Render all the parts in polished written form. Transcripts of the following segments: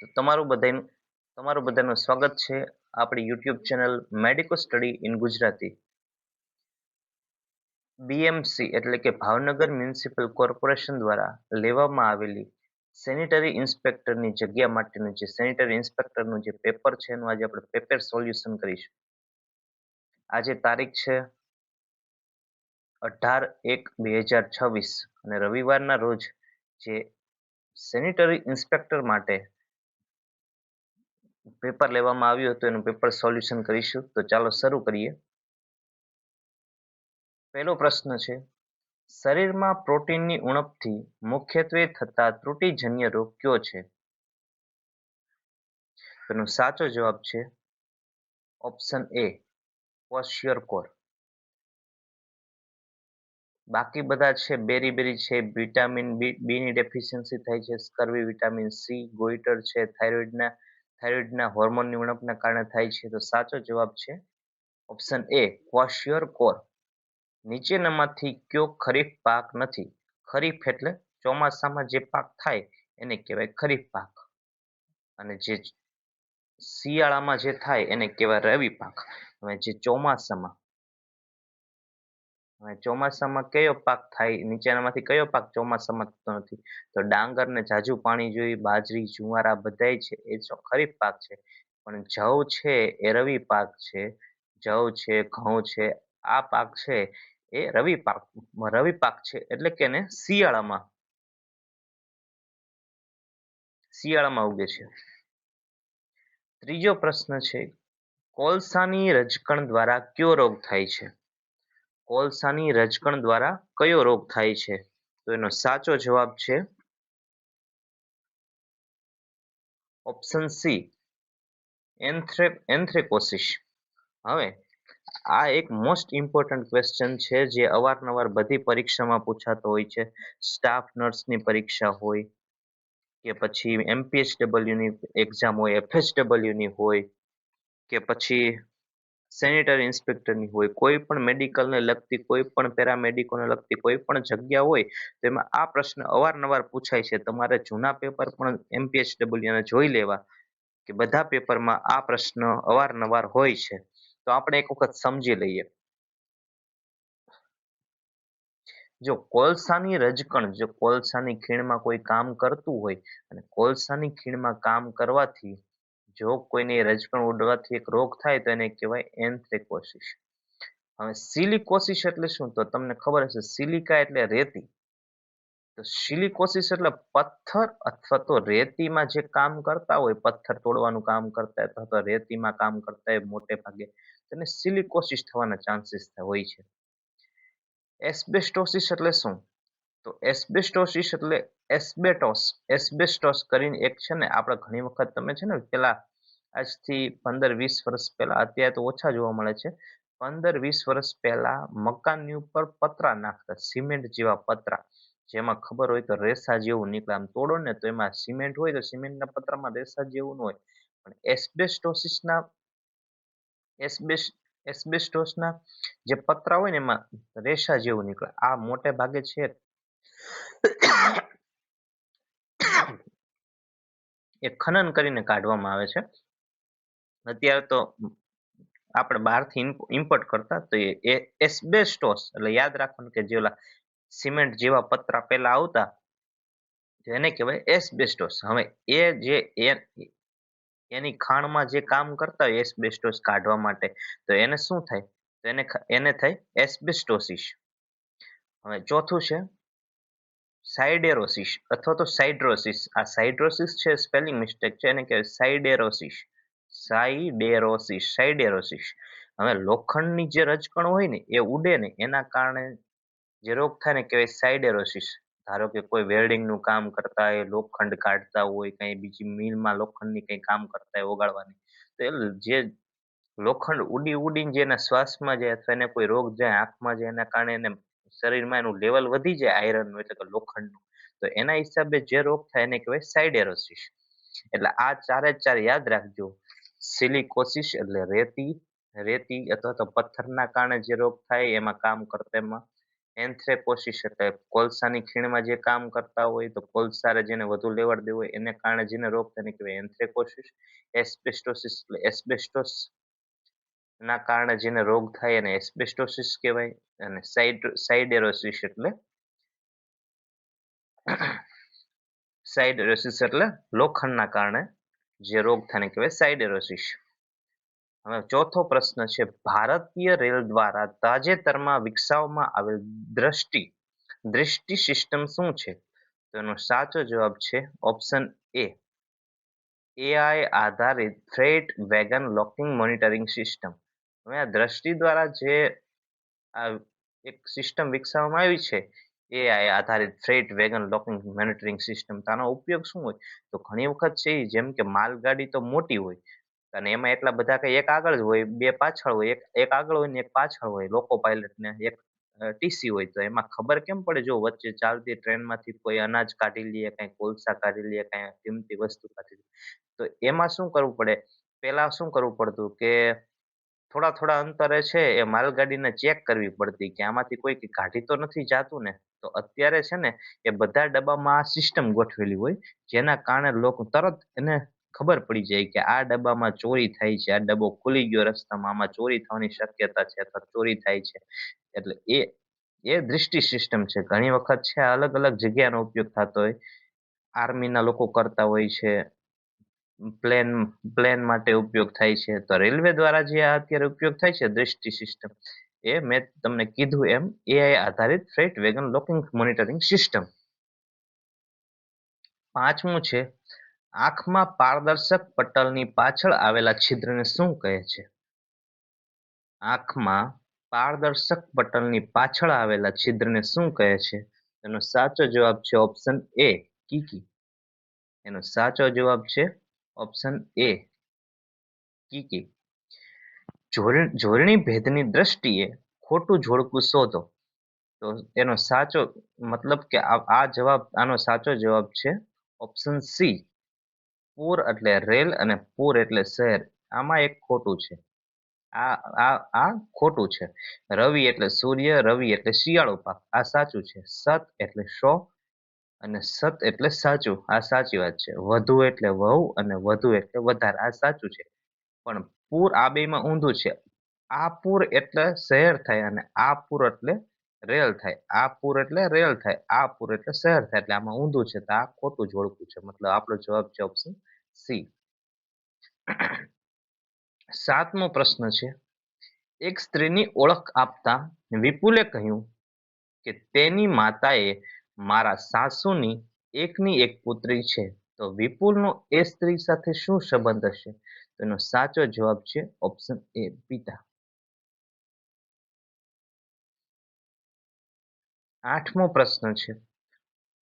તો તમારું બધાનું સ્વાગત છે આપણી YouTube channel medico study in Gujarati. BMC એટલે કે ભાવનગર મ્યુનિસિપલ કોર્પોરેશન દ્વારા લેવામાં આવેલી સેનિટરી ઇન્સ્પેક્ટરની જગ્યા માટેનું જે સેનિટરી ઇન્સ્પેક્ટરનું જે પેપર છે એનું આજે આપણે પેપર સોલ્યુશન કરીશું. આજે તારીખ છે 18/1/2026 અને રવિવારના રોજ જે સેનિટરી ઇન્સ્પેક્ટર માટે પેપર લેવામાં આવ્યું હતું એનું પેપર સોલ્યુશન કરીશું. તો ચાલો શરૂ કરીએ. પહેલો પ્રશ્ન છે, શરીરમાં પ્રોટીનની ઉણપથી મુખ્યત્વે થતા ત્રુટિજન્ય રોગ કયો છે? તેનો સાચો જવાબ છે ઓપ્શન એ, ક્વોશિયરકોર. બાકી બધા છે બેરી છે, વિટામિન બી ની ડેફિશિયન્સી થાય છે, સ્કર્વી, વિટામિન સી, ગોઈટર છે, થાઇરોઇડના હોર્મોનની ઉણપના કારણે થાય છે. તો સાચો જવાબ છે ઓપ્શન એ, ક્વોશિયરકોર. નીચેનામાંથી કયો ખરીફ પાક નથી? ખરીફ એટલે ચોમાસામાં જે પાક થાય એને કહેવાય ખરીફ પાક, અને જે શિયાળામાં જે થાય એને કહેવાય રવિ પાક. હવે જે ચોમાસામાં કયો પાક થાય? નીચેનામાંથી કયો પાક ચોમાસામાં થતો નથી? તો ડાંગર ને ઝાઝું પાણી જોઈએ, બાજરી, જુવાર આ બધાય છે એ ખરીફ પાક છે. પણ જવ છે એ રવિ પાક છે. જવ છે, ઘઉં છે, આ પાક છે એ રવિ પાક છે, એટલે કે એને શિયાળામાં ઉગે છે. ત્રીજો પ્રશ્ન છે, કોલસાની રજકણ દ્વારા કયો રોગ થાય છે? કોલસાની રજકણ દ્વારા કયો રોગ થાય છે? તો એનો સાચો જવાબ છે ઓપ્શન સી, એન્થ્રેકોસિસ. હવે આ એક મોસ્ટ ઇમ્પોર્ટન્ટ ક્વેશ્ચન છે જે અવારનવાર બધી પરીક્ષામાં પૂછાતો હોય છે. સ્ટાફ નર્સની પરીક્ષા હોય કે પછી MPSW ની એક્ઝામ હોય, FSW ની હોય કે પછી સેનિટરી ઇન્સ્પેક્ટરની હોય, કોઈ પણ મેડિકલને લગતી, કોઈ પણ પેરામેડિકોને લગતી કોઈ પણ જગ્યા હોય તો એમાં આ પ્રશ્ન અવારનવાર પૂછાય છે. તમારે જૂના પેપર પણ MPSW ને જોઈ લેવા કે બધા પેપરમાં આ પ્રશ્ન અવારનવાર હોય છે. તો આપણે એક વખત સમજી લઈએ. જો કોલસાની ખીણમાં કોઈ કામ કરતું હોય અને કોલસાની ખીણમાં કામ કરવાથી જો કોઈને રજકણ ઉડવાથી એક રોગ થાય તો એને કહેવાય એન્થ્રેકોસિસ. હવે સિલિકોસિસ એટલે શું? તો તમને ખબર હશે, સિલિકા એટલે રેતી. તો સિલિકોસિસ એટલે પથ્થર અથવા તો રેતીમાં જે કામ કરતા હોય, પથ્થર તોડવાનું કામ કરતા હોય અથવા તો રેતીમાં કામ કરતા હોય મોટે ભાગે, તેને સિલિકોસિસ થવાના ચાન્સીસ હોય છે. એસ્બેસ્ટોસિસ એટલે શું? તો એસ્બેસ્ટોસિસ એટલે એસ્બેસ્ટોસ કરીને એક છે ને, આપણે ઘણી વખત તમે છે ને પેલા આજથી 15-20 વર્ષ પહેલા, અત્યારે તો ઓછા જોવા મળે છે, 15-20 વર્ષ પહેલા મકાનની ઉપર પતરા નાખતા, સિમેન્ટ જેવા પતરા, જેમાં ખબર હોય તો રેસા જેવું નીકળે. આમ તોડો ને તો એમાં સિમેન્ટ હોય તો સિમેન્ટના પતરામાં રેસા જેવું ન હોય, પણ એસ્બેસ્ટોસના જે પતરા હોય ને એમાં રેસા જેવું નીકળે. આ મોટે ભાગે છે એ ખનન કરીને કાઢવામાં આવે છે. અત્યારે તો આપણે બહારથી ઇમ્પોર્ટ કરતા, તો એ એસ્બેસ્ટોસ એટલે યાદ રાખવાનું કે જે ઓલા સિમેન્ટ જેવા પતરા પેલા આવતા એને કહેવાય એસ્બેસ્ટોસ. હવે એની ખાણમાં જે કામ કરતા હોય એસ્બેસ્ટોસ કાઢવા માટે, તો એને શું થાય? તો એને થાય એસ્બેસ્ટોસિસ. હવે ચોથું છે સાઇડેરોસિસ અથવા તો સાઇડ્રોસિસ. આ સાઇડ્રોસિસ છે સ્પેલિંગ મિસ્ટેક છે, એને કહેવાય સાઇડેરોસિસ. હવે લોખંડની જે રજકણ હોય ને એ ઉડે ને એના કારણે જે રોગ થાય ને કહેવાય સાઇડેરોસિસ. ધારો કે કોઈ વેલ્ડિંગનું કામ કરતા હોય, લોખંડ કાઢતા હોય, કઈ બીજી મિલમાં લોખંડની કઈ કામ કરતા હોય ઓગાળવાની, તો એ જે લોખંડ ઉડીને જે એના શ્વાસમાં જાય અથવા એને કોઈ રોગ જાય, આંખમાં જાય, એના કારણે એને શરીરમાં એનું લેવલ વધી જાય આયરનનું એટલે કે લોખંડનું, તો એના હિસાબે જે રોગ થાય એને કહેવાય સાઇડેરોસિસ. એટલે આ ચાર યાદ રાખજો. સિલિકોસિસ એટલે રેતી અથવા તો પથ્થરના કારણે જે રોગ થાય એમાં કામ કરતા, એમાં એન્થ્રેકોસિસ એટલે કોલસાની ખીણમાં જે કામ કરતા હોય તો કોલસારે જેને વધુ લેવડ દેવું હોય એને કારણે જેને રોગ થાય એને કહેવાય એન્થ્રેકોસિસ. એસ્બેસ્ટોસિસ એટલે એસ્બેસ્ટોસ ના કારણે જેને રોગ થાય એને એસ્બેસ્ટોસિસ કહેવાય. અને સાઇડેરોસિસ એટલે સાઇડેરોસિસ એટલે લોખંડના કારણે જે રોગ થાય એને કહેવાય સાઇડેરોસિસ. હવે ચોથો પ્રશ્ન છે, ભારતીય રેલ દ્વારા તાજેતરમાં વિકસાવવામાં આવેલ દૃષ્ટિ સિસ્ટમ શું છે? તો એનો સાચો જવાબ છે ઓપ્શન એ, એઆઈ આધારિત freight wagon locking monitoring system. હવે આ દ્રષ્ટિ દ્વારા જે આ એક સિસ્ટમ વિકસાવવામાં આવી છે, એઆઈ આધારિત freight wagon locking monitoring system, તો આનો ઉપયોગ શું હોય? તો ઘણી વખત છે જેમ કે માલગાડી તો મોટી હોય અને એમાં એટલા બધા કઈ એક આગળ જ હોય, બે પાછળ હોય, એક આગળ હોય ને એક પાછળ હોય, લોકો પાયલટ ને એક ટીસી હોય. તો એમાં ખબર કેમ પડે જો વચ્ચે ચાલતી ટ્રેનમાંથી કોઈ અનાજ કાઢી લે, કઈ કોલસા કાઢી લે, કઈ કિંમતી વસ્તુ કાઢી લે, તો એમાં શું કરવું પડે? પેલા શું કરવું પડતું કે થોડા થોડા અંતરે છે એ માલગાડીને ચેક કરવી પડતી કે આમાંથી કોઈ કાઢી તો નથી જાતું ને. તો અત્યારે છે ને એ બધા ડબ્બામાં આ સિસ્ટમ ગોઠવેલી હોય, જેના કારણે લોકો તરત એને ખબર પડી જાય કે આ ડબ્બામાં ચોરી થાય છે, આ ડબ્બો ખુલી ગયો રસ્તામાં, આમાં ચોરી થવાની શક્યતા છે અથવા ચોરી થાય છે. એટલે એ દૃષ્ટિ સિસ્ટમ છે. ઘણી વખત છે અલગ અલગ જગ્યાનો ઉપયોગ થતો હોય. આર્મીના લોકો કરતા હોય છે, પ્લેન પ્લેન માટે ઉપયોગ થાય છે. તો રેલવે દ્વારા જે અત્યારે ઉપયોગ થાય છે દૃષ્ટિ સિસ્ટમ, એ મેં તમને કીધું એમ એઆઈ આધારિત freight wagon locking monitoring system. પાંચમું છે, આંખમાં પારદર્શક પટલની પાછળ આવેલા છિદ્રને શું કહે છે? આંખમાં પારદર્શક પટલની પાછળ આવેલા છિદ્રને શું કહે છે? એનો સાચો જવાબ છે ઓપ્શન એ, કીકી. એનો સાચો જવાબ છે ઓપ્શન એ, કીકી. જોડણી ભેદની દ્રષ્ટિએ ખોટું જોડકું શોધો. તો એનો સાચો મતલબ કે આ જવાબ, આનો સાચો જવાબ છે ઓપ્શન સી, પૂર એટલે રેલ અને પૂર એટલે શહેર. આમાં એક ખોટું છે. આ આ ખોટું છે. રવિ એટલે સૂર્ય, રવિ એટલે શિયાળો પાક, આ સાચું છે. સત એટલે 100 અને સત એટલે સાચું, આ સાચી વાત છે. વધુ એટલે વહુ અને વધુ એટલે વધારે, આ સાચું છે. પણ પૂર આ બેમાં ઊંધું છે. આ પૂર એટલે શહેર થાય અને આ પૂર એટલે રેલ થાય. આ પૂર એટલે રેલ થાય, આ પૂર એટલે શહેર થાય. એટલે આમાં ઊંધું છે, તો આ ખોટું જોડકું છે. મતલબ આપણો જવાબ છે ઓપ્શન સી. સાતમો પ્રશ્ન છે, એક સ્ત્રીની ઓળખ આપતા વિપુલે કહ્યું કે તેની માતાએ મારા સાસુની એકની એક પુત્રી છે. તો વિપુલનો એ સ્ત્રી સાથે શું સંબંધ હશે? તેનો સાચો જવાબ છે ઓપ્શન એ, પિતા. આઠમો પ્રશ્ન છે,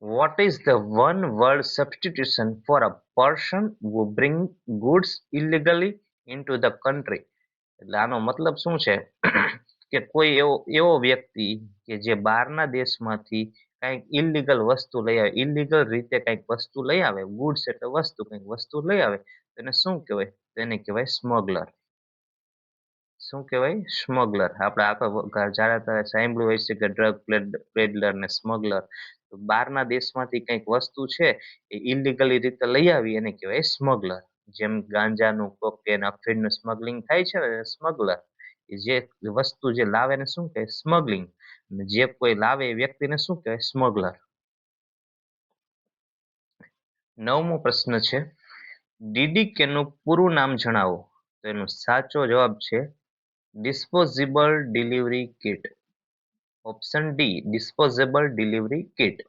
what is the one word substitution for a person who bring goods illegally into the country? એટલે આનો મતલબ શું છે કે કોઈ એવો વ્યક્તિ કે જે બહારના દેશમાંથી કંઈક ઇલીગલ વસ્તુ લઈ આવે, ઇલીગલ રીતે કંઈક વસ્તુ લઈ આવે, ગુડ્સ એટલે વસ્તુ, કંઈક વસ્તુ લઈ આવે, તેને શું કહેવાય? તેને કહેવાય સ્મગલર. શું કહેવાય? સ્મગલર. આપણે જ્યારે ત્યારે સાંભળ્યું હોય છે કે ડ્રગ પેડલર ને સ્મગલર. તો બહારના દેશમાંથી કંઈક વસ્તુ છે એ ઇલીગલી રીતે લઈ આવી એને કહેવાય સ્મગલર. જેમ ગાંજાનું, કોકેન, અફીણનું સ્મગલિંગ થાય છે ને, સ્મગલર. જે વસ્તુ જે લાવે ને શું કહે? સ્મગલિંગ. જે કોઈ લાવે એ વ્યક્તિને શું કહેવાય? સ્મગલર. નવમો પ્રશ્ન છે, ડીડીકે નું પૂરું નામ જણાવો. તો એનો સાચો જવાબ છે disposable delivery kit. Option D, disposable delivery kit.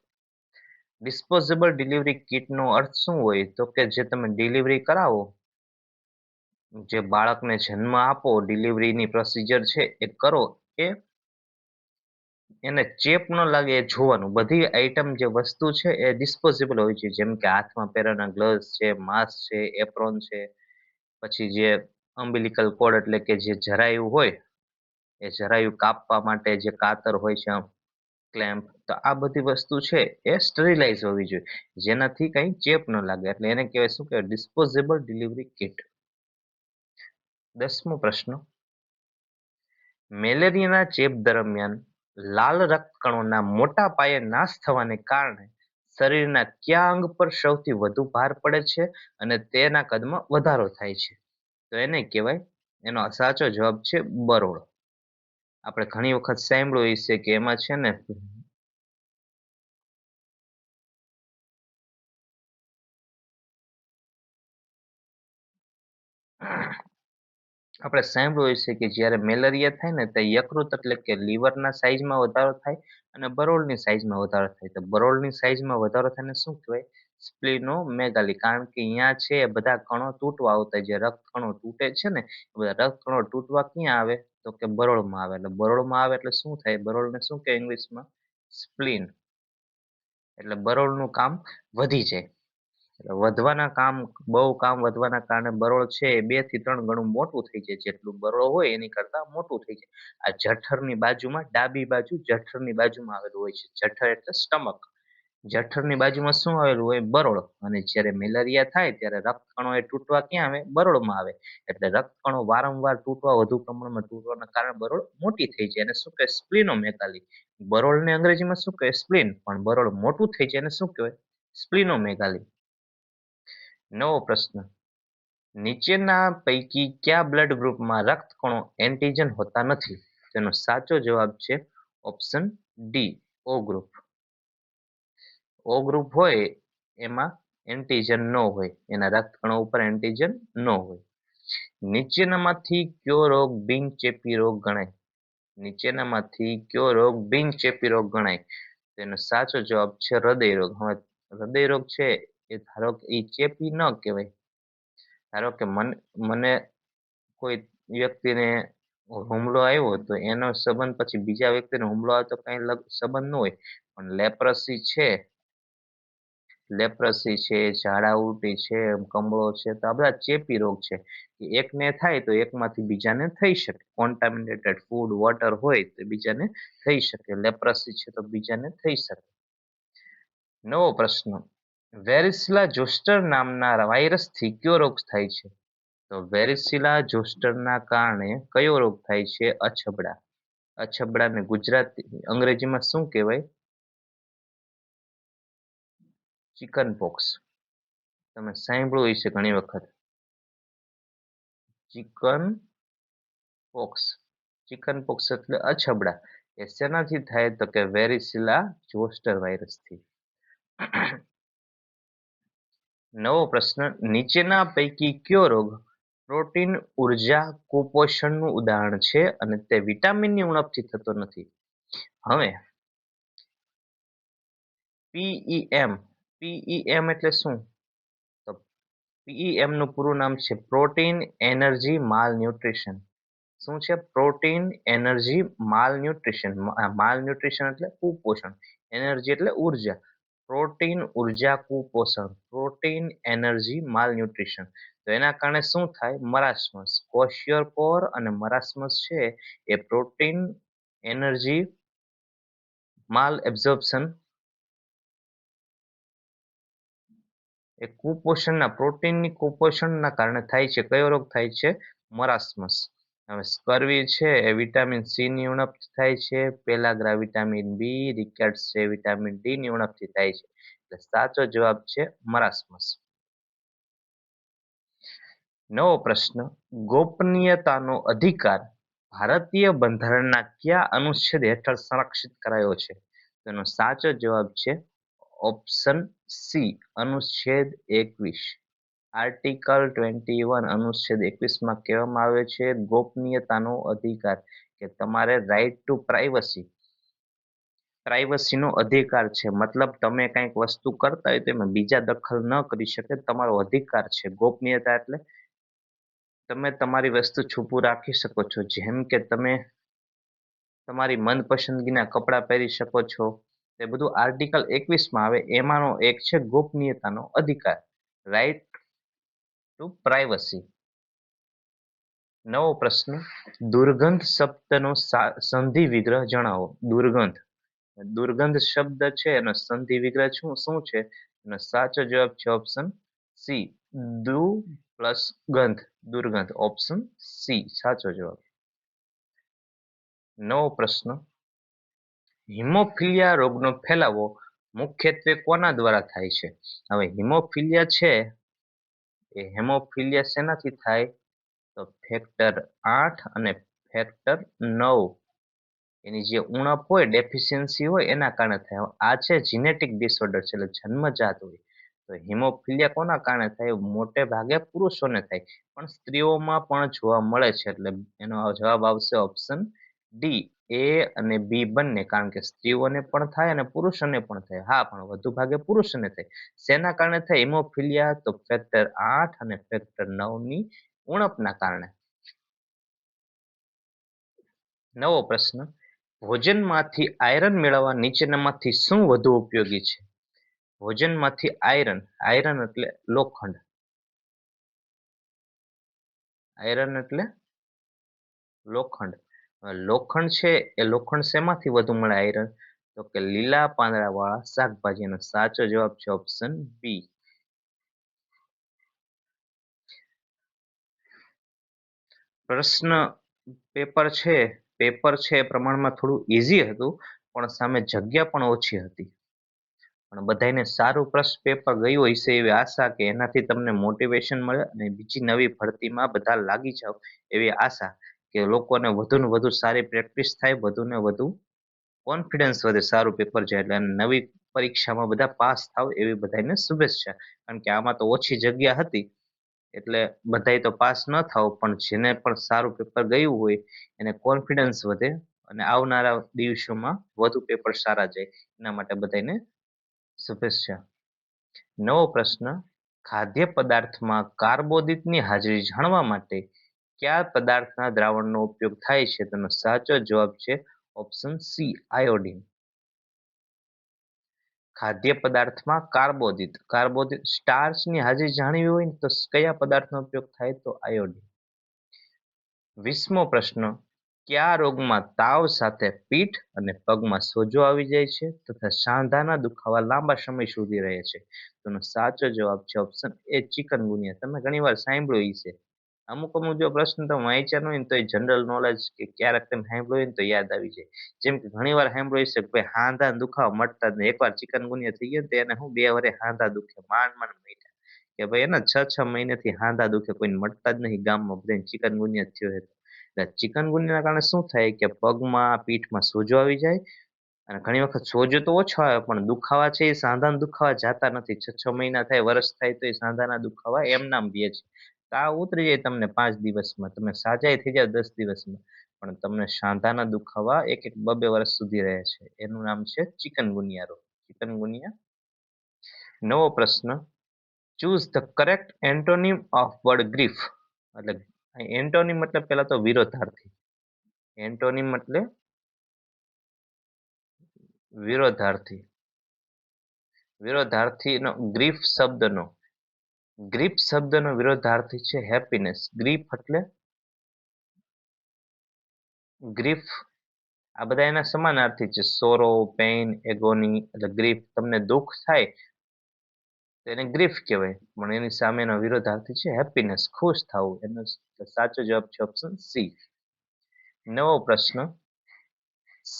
Disposable delivery કિટનો અર્થ શું હોય? તો કે જે તમે ડિલિવરી કરાવો, જે બાળકને જન્મ આપો, ડિલિવરીની પ્રોસિજર છે એ કરો, એ એને ચેપ ન લાગે એ જોવાનું. બધી આઈટમ જે વસ્તુ છે એ ડિસ્પોઝેબલ હોય છે. જેમ કે હાથમાં પહેરવાના ગ્લવ્સ છે, માસ્ક છે, એપ્રોન છે, પછી જે અમ્બિલિકલ કોર્ડ એટલે કે જે જરાયું હોય, એ જરાયું કાપવા માટે જે કાતર હોય છે, ક્લેમ્પ, તો આ બધી વસ્તુ છે એ સ્ટરીલાઇઝ હોવી જોઈએ, જેનાથી કઈ ચેપ ન લાગે. એટલે એને કહેવાય શું કહેવાય? Disposable delivery kit. 10મો પ્રશ્ન, મેલેરિયાના ચેપ દરમિયાન લાલ રક્તકણોના મોટા પાયે નાશ થવાને કારણે શરીરના કયા અંગ પર સૌથી વધુ ભાર પડે છે અને તેના કદમાં વધારો થાય છે? તો એને કહેવાય, એનો સાચો જવાબ છે બરોળ. આપણે ઘણી વખત સાંભળ્યું હશે કે એમાં છે ને, આપણે સાંભળ્યું હશે કે જ્યારે મેલેરિયા થાય ને, તે યકૃત એટલે કે લીવરના સાઈઝમાં વધારો થાય અને બરોળની સાઈઝમાં વધારો થાય. તો બરોળની સાઈઝમાં વધારો થાય ને શું કહેવાય? સ્પ્લિનોમેગાલી. કારણ કે અહીંયા છે એ બધા કણો તૂટવા આવતા, જે રક્ત કણો તૂટે છે ને, એ બધા રક્ત કણો તૂટવા ક્યાં આવે? તો કે બરોળમાં આવે. એટલે બરોળમાં આવે એટલે શું થાય? બરોળને શું કહે ઇંગ્લિશમાં? સ્પ્લીન. એટલે બરોળનું કામ વધી જાય. એટલે વધવાના કામ, બહુ કામ વધવાના કારણે બરોળ છે એ 2 થી 3 ગણું મોટું થઈ જાય. જેટલું બરોળ હોય એની કરતા મોટું થઈ જાય. આ જઠરની બાજુમાં, ડાબી બાજુ જઠરની બાજુમાં આવેલું હોય છે. જઠર એટલે સ્ટમક. જઠરની બાજુમાં શું આવેલું હોય? બરોળ. અને જ્યારે મેલેરિયા થાય ત્યારે રક્તકણો એ તૂટવા ક્યાં આવે? બરોળમાં આવે. એટલે રક્તકણો વારંવાર તૂટવા, વધુ પ્રમાણમાં તૂટવાના કારણે બરોળ મોટી થઈ જાય. એને શું કહે? સ્પ્લિનોમેગાલી. બરોળને અંગ્રેજીમાં શું કહે? સ્પ્લિન. પણ બરોળ મોટું થઈ જાય એને શું કહેવાય? સ્પ્લિનોમેગાલી. નવો પ્રશ્ન. નીચેના પૈકી કયા બ્લડ ગ્રુપમાં રક્તકણો એન્ટિજન હોતા નથી? તેનો સાચો જવાબ છે ઓપ્શન ડી, ઓ ગ્રુપ. ઓ ગ્રુપ હોય એમાં એન્ટિજન ન હોય, એના રક્તકણો ઉપર એન્ટિજન ન હોય. નીચેનામાંથી કયો રોગ બિનચેપી રોગ ગણાય? નીચેનામાંથી કયો રોગ બિનચેપી રોગ ગણાય? તેનો સાચો જવાબ છે હૃદય રોગ. હવે હૃદય રોગ છે એ ધારો કે એ ચેપી ન કહેવાય. ધારો કે મને કોઈ વ્યક્તિને હુમલો આવ્યો તો એનો સંબંધ પછી બીજા વ્યક્તિને હુમલો આવે તો કઈ સંબંધ ન હોય. પણ લેપ્રસી છે, ઝાડા ઉલટી છે, કમળો છે, તો આ બધા ચેપી રોગ છે. એકને થાય તો એકમાંથી બીજાને થઈ શકે. કોન્ટામિનેટેડ ફૂડ, વોટર હોય તો બીજાને થઈ શકે. લેપ્રસી છે તો બીજાને થઈ શકે. નવો પ્રશ્ન. વેરિસિલા જોસ્ટર નામના વાયરસથી કયો રોગ થાય છે? તો વેરિસિલા જોસ્ટરના કારણે કયો રોગ થાય છે? અછબડા. અછબડાને ગુજરાતી અંગ્રેજીમાં શું કહેવાય? Chicken POX. તમે સાંભળ્યું હશે ઘણી વખત. Chicken POX. ચિકન પોક્સ એટલે અછબડા. એ શેનાથી થાય? તો કે વેરિસિલા જોસ્ટર વાયરસથી. નવો પ્રશ્ન. નીચેના પૈકી કયો રોગ પ્રોટીન ઉર્જા કુપોષણનું ઉદાહરણ છે અને તે વિટામિનની ઉણપથી થતો નથી? હવે પીઈએમ. પીઈએમ એટલે શું? તો પીઈએમ નું પૂરું નામ છે પ્રોટીન એનર્જી માલ ન્યુટ્રિશન. શું છે? પ્રોટીન એનર્જી માલ ન્યુટ્રિશન. માલ ન્યુટ્રિશન એટલે કુપોષણ. એનર્જી એટલે ઉર્જા. પ્રોટીન ઉર્જા કુપોષણ. પ્રોટીન એનર્જી માલ ન્યુટ્રિશન. તો એના કારણે શું થાય? મરાસમસ. કોશિયોર અને મરાસમસ છે એ પ્રોટીન એનર્જી માલ એબ્ઝોર્પ્શન, એ કુપોષણના, પ્રોટીનની કુપોષણના કારણે થાય છે. કયો રોગ થાય છે? મરાસમસ. હવે સ્કર્વી છે એ વિટામિન સી ની ઉણપથી થાય છે. પેલાગ્રા વિટામિન બી, રિકેટ્સ છે વિટામિન ડી ની ઉણપથી થાય છે. એટલે સાચો જવાબ છે મરાસમસ. નવો પ્રશ્ન. ગોપનીયતાનો અધિકાર ભારતીય બંધારણના કયા અનુચ્છેદ હેઠળ સંરક્ષિત કરાયો છે? તેનો સાચો જવાબ છે ઓપ્શન સી, અનુચ્છેદ 21. આર્ટિકલ 21, અનુચ્છેદ 21 માં કહેવામાં આવે છે ગોપનીયતાનો અધિકાર, કે તમારે રાઈટ ટુ પ્રાઇવસી, પ્રાઇવસીનો અધિકાર છે. મતલબ તમે કંઈક વસ્તુ કરતા હોય તો એમાં બીજા દખલ ન કરી શકે, તમારો અધિકાર છે. ગોપનીયતા એટલે તમે તમારી વસ્તુ છુપું રાખી શકો છો. જેમ કે તમે તમારી મનપસંદગીના કપડાં પહેરી શકો છો. એ બધું આર્ટિકલ 21 માં આવે. એમાંનો એક છે ગોપનીયતાનો અધિકાર, રાઈટ ટુ પ્રાઇવસી. નવો પ્રશ્ન. દુર્ગંધ શબ્દનો સંધિ વિગ્રહ જણાવો. દુર્ગંધ. દુર્ગંધ શબ્દ છે એનો સંધિ વિગ્રહ શું છે? એનો સાચો જવાબ છે ઓપ્શન સી, દુ પ્લસ ગંધ, દુર્ગંધ. ઓપ્શન સી સાચો જવાબ. નવો પ્રશ્ન. હિમોફિલિયા રોગનો ફેલાવો મુખ્યત્વે કોના દ્વારા થાય છે? હવે હિમોફિલિયા છે એ હેમોફિલિયા શેનાથી થાય? તો ફેક્ટર 8 અને ફેક્ટર 9 એની જે ઉણપ હોય, ડેફિશિયન્સી હોય એના કારણે થાય. આ છે જીનેટિક ડિસઓર્ડર છે, એટલે જન્મજાત હોય. તો હિમોફિલિયા કોના કારણે થાય? મોટે ભાગે પુરુષોને થાય, પણ સ્ત્રીઓમાં પણ જોવા મળે છે. એટલે એનો જવાબ આવશે ઓપ્શન ડી, એ અને બી બંને. કારણ કે સ્ત્રીઓને પણ થાય અને પુરુષોને પણ થાય. હા, પણ વધુ ભાગે પુરુષોને થાય. શેના કારણે થાય હિમોફિલિયા? તો ફેક્ટર 8 અને ફેક્ટર 9 ની ઉણપના કારણે. નવો પ્રશ્ન, ભોજનમાંથી આયરન મેળવવા નીચેનામાંથી શું વધુ ઉપયોગી છે? ભોજનમાંથી આયરન, આયરન એટલે લોખંડ, આયરન એટલે લોખંડ. લોખંડ છે એ લોખંડ શેમાંથી વધુ મળે આયરન? તો કે લીલા પાંદડા વાળા શાકભાજીનો. સાચો જવાબ છે ઓપ્શન બી. પ્રશ્ન પેપર છે એ પ્રમાણમાં થોડું ઈઝી હતું, પણ સામે જગ્યા પણ ઓછી હતી. પણ બધાને સારું પ્રશ્ન પેપર ગયું હશે એવી આશા, કે એનાથી તમને મોટિવેશન મળે અને બીજી નવી ભરતીમાં બધા લાગી જાવ એવી આશા, કે લોકોને વધુ ને વધુ સારી પ્રેક્ટિસ થાય, વધુ ને વધુ કોન્ફિડન્સ વધે, સારું પેપર જાય એટલે નવી પરીક્ષામાં બધા પાસ થાવ એવી બધાને શુભેચ્છા. કારણ કે આમાં તો ઓછી જગ્યા હતી એટલે બધાય તો પાસ ન થાવ, પણ જેને પણ સારું પેપર ગયું હોય એને કોન્ફિડન્સ વધે અને આવનારા દિવસોમાં વધુ પેપર સારા જાય, એના માટે બધાને શુભેચ્છા. નવો પ્રશ્ન, ખાદ્ય પદાર્થમાં કાર્બોદિતની હાજરી જાણવા માટે કયા પદાર્થના દ્રાવણનો ઉપયોગ થાય છે? તેનો સાચો જવાબ છે ઓપ્શન સી, આયોડીન. ખાદ્ય પદાર્થમાં કાર્બોદિત, સ્ટાર્ચની હાજરી જાણવી હોય તો કયા પદાર્થનો ઉપયોગ થાય? તો આયોડીન. 20મો પ્રશ્ન, કયા રોગમાં તાવ સાથે પીઠ અને પગમાં સોજો આવી જાય છે તથા સાંધાના દુખાવા લાંબા સમય સુધી રહે છે? તેનો સાચો જવાબ છે ઓપ્શન એ, ચિકનગુનિયા. તમે ઘણીવાર સાંભળ્યું છે. અમુક અમુક જો પ્રશ્ન તમે વાંચ્યા ન હોય ને તો એ જનરલ નોલેજ કે ક્યારેક તમે સાંભળ્યું હોય ને તો યાદ આવી જાય. જેમ કે ઘણીવાર સાંભળ્યું છે કે ભાઈ હાંધા દુખાવા મટતા જ નહીં. એકવાર ચિકનગુનિયા થઈ ગયો તો એને હું 2 વર્ષ હાંધા દુખે, માંડ માંડ મટ્યા. કે ભાઈ એને 6 મહિનાથી હાંધા દુખે, કોઈને મટતા જ નહીં ગામમાં, બધાને ચિકનગુનિયા થયો છે. એટલે ચિકનગુનિયાના કારણે શું થાય કે પગમાં, પીઠમાં સોજો આવી જાય, અને ઘણી વખત સોજો તો ઓછો આવે પણ દુખાવા છે એ સાંધાના દુખાવા જાતા નથી. 6 મહિના થાય, વર્ષ થાય તો એ સાંધાના દુખાવા એમ નામ રહે છે. તાવ ઉતરી જાય તમને 5 દિવસમાં, તમે સાજા થઈ જાવ 10 દિવસમાં, પણ તમને સાંધાના દુખાવા 1-1, 2-2 વર્ષ સુધી રહે છે. એનું નામ છે ચિકનગુનિયા રોગ, ચિકનગુનિયા. નવો પ્રશ્ન, choose the correct antonym of word grief. એટલે એન્ટોનિમ એટલે પેલા તો વિરોધાર્થી, એન્ટોનિમ એટલે વિરોધાર્થી. વિરોધાર્થીનો ગ્રીફ શબ્દનો વિરોધાર્થી છે હેપીનેસ. ગ્રીફ એટલે ગ્રીફ, આ બધા એના સમાનાર્થી છે. Sorrow, pain, agony. એટલે ગ્રીફ, તમને દુઃખ થાય તો એને ગ્રીફ કહેવાય, પણ એની સામેનો વિરોધાર્થી છે હેપીનેસ, ખુશ થવું. એનો સાચો જવાબ છે ઓપ્શન સી. નવો પ્રશ્ન,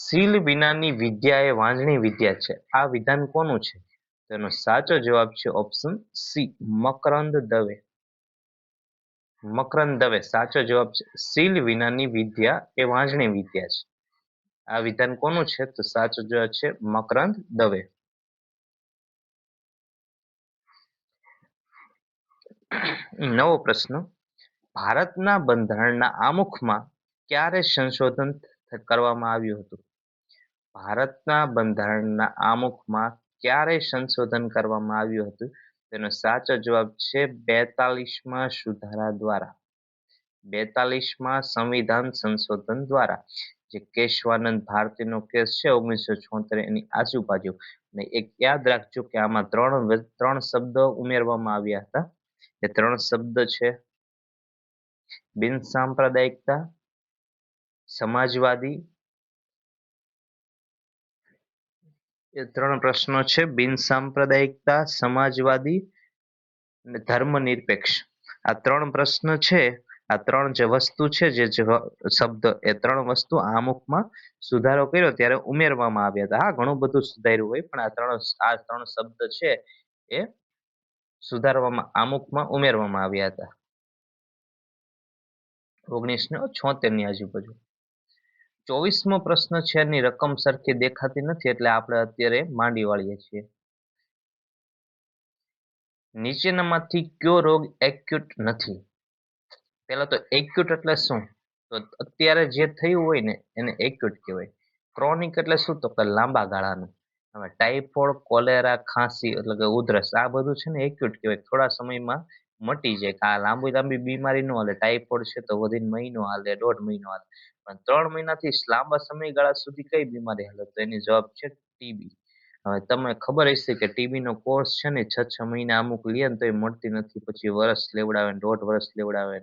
સીલ વિનાની વિદ્યા એ વાંજણી વિદ્યા છે. આ વિધાન કોનું છે? તેનો સાચો જવાબ છે ઓપ્શન સી, મકરંદ દવે. મકરંદ દવે સાચો જવાબ છે. સીલ વિનાની વિદ્યા એ વાંજણી વિદ્યા છે. આ વિધાન કોનું છે? તો સાચો જવાબ છે મકરંદ દવે. નવો પ્રશ્ન, ભારતના બંધારણના આમુખમાં ક્યારે સંશોધન કરવામાં આવ્યું હતું? ભારતના બંધારણના આમુખમાં ક્યારે સંશોધન કરવામાં આવ્યું હતું? તેનો સાચો જવાબ છે 42મા સુધારા દ્વારા. 42મા સંવિધાન સંશોધન દ્વારા. જે કેશવાનંદ ભારતીનો કેસ છે 1976 એની આજુબાજુ. અને એક યાદ રાખજો કે આમાં ત્રણ શબ્દ ઉમેરવામાં આવ્યા હતા. એ 3 શબ્દ છે બિન સાંપ્રદાયિકતા, સમાજવાદી. એ 3 પ્રશ્નો છે બિન સાંપ્રદાયિકતા, સમાજવાદી અને ધર્મનિરપેક્ષ. આ 3 પ્રશ્ન છે આ ત્રણ જે વસ્તુ છે શબ્દ, એ ત્રણ વસ્તુ આમુખમાં સુધારો કર્યો ત્યારે ઉમેરવામાં આવ્યા હતા. હા, ઘણું બધું સુધાર્યું હોય, પણ આ ત્રણ શબ્દ છે એ સુધારવામાં, આમુખમાં ઉમેરવામાં આવ્યા હતા 1976 ની આજુબાજુ. 24મો પ્રશ્ન છે, એની રકમ સરખી દેખાતી નથી એટલે આપણે અત્યારે માંડી વાળીએ છીએ. નીચેનામાંથી કયો રોગ એક્યુટ નથી? પેલા તો એક્યુટ એટલે શું? તો અત્યારે જે થયું હોય ને એને એક્યુટ કહેવાય. ક્રોનિક એટલે શું? તો કે લાંબા ગાળાનું. હવે ટાઇફોઇડ, કોલેરા, ખાંસી એટલે કે ઉધરસ, આ બધું છે ને એક્યુટ કહેવાય, થોડા સમયમાં મટી જાય. આ લાંબી લાંબી બીમારી નો હાલે. ટાઇફોઇડ છે તો વધીને મહિનો હાલે, 1.5 મહિનો હાલે, પણ 3 મહિનાથી લાંબા સમયગાળા સુધી કઈ બીમારી હાલે? તો એની જવાબ છે ટીબી. હવે તમને ખબર હશે કે ટીબી નો કોર્સ છે ને 6-6 મહિના અમુક લે ને તો એ મળતી નથી, પછી વર્ષ લેવડાવે, 1.5 વર્ષ લેવડાવે.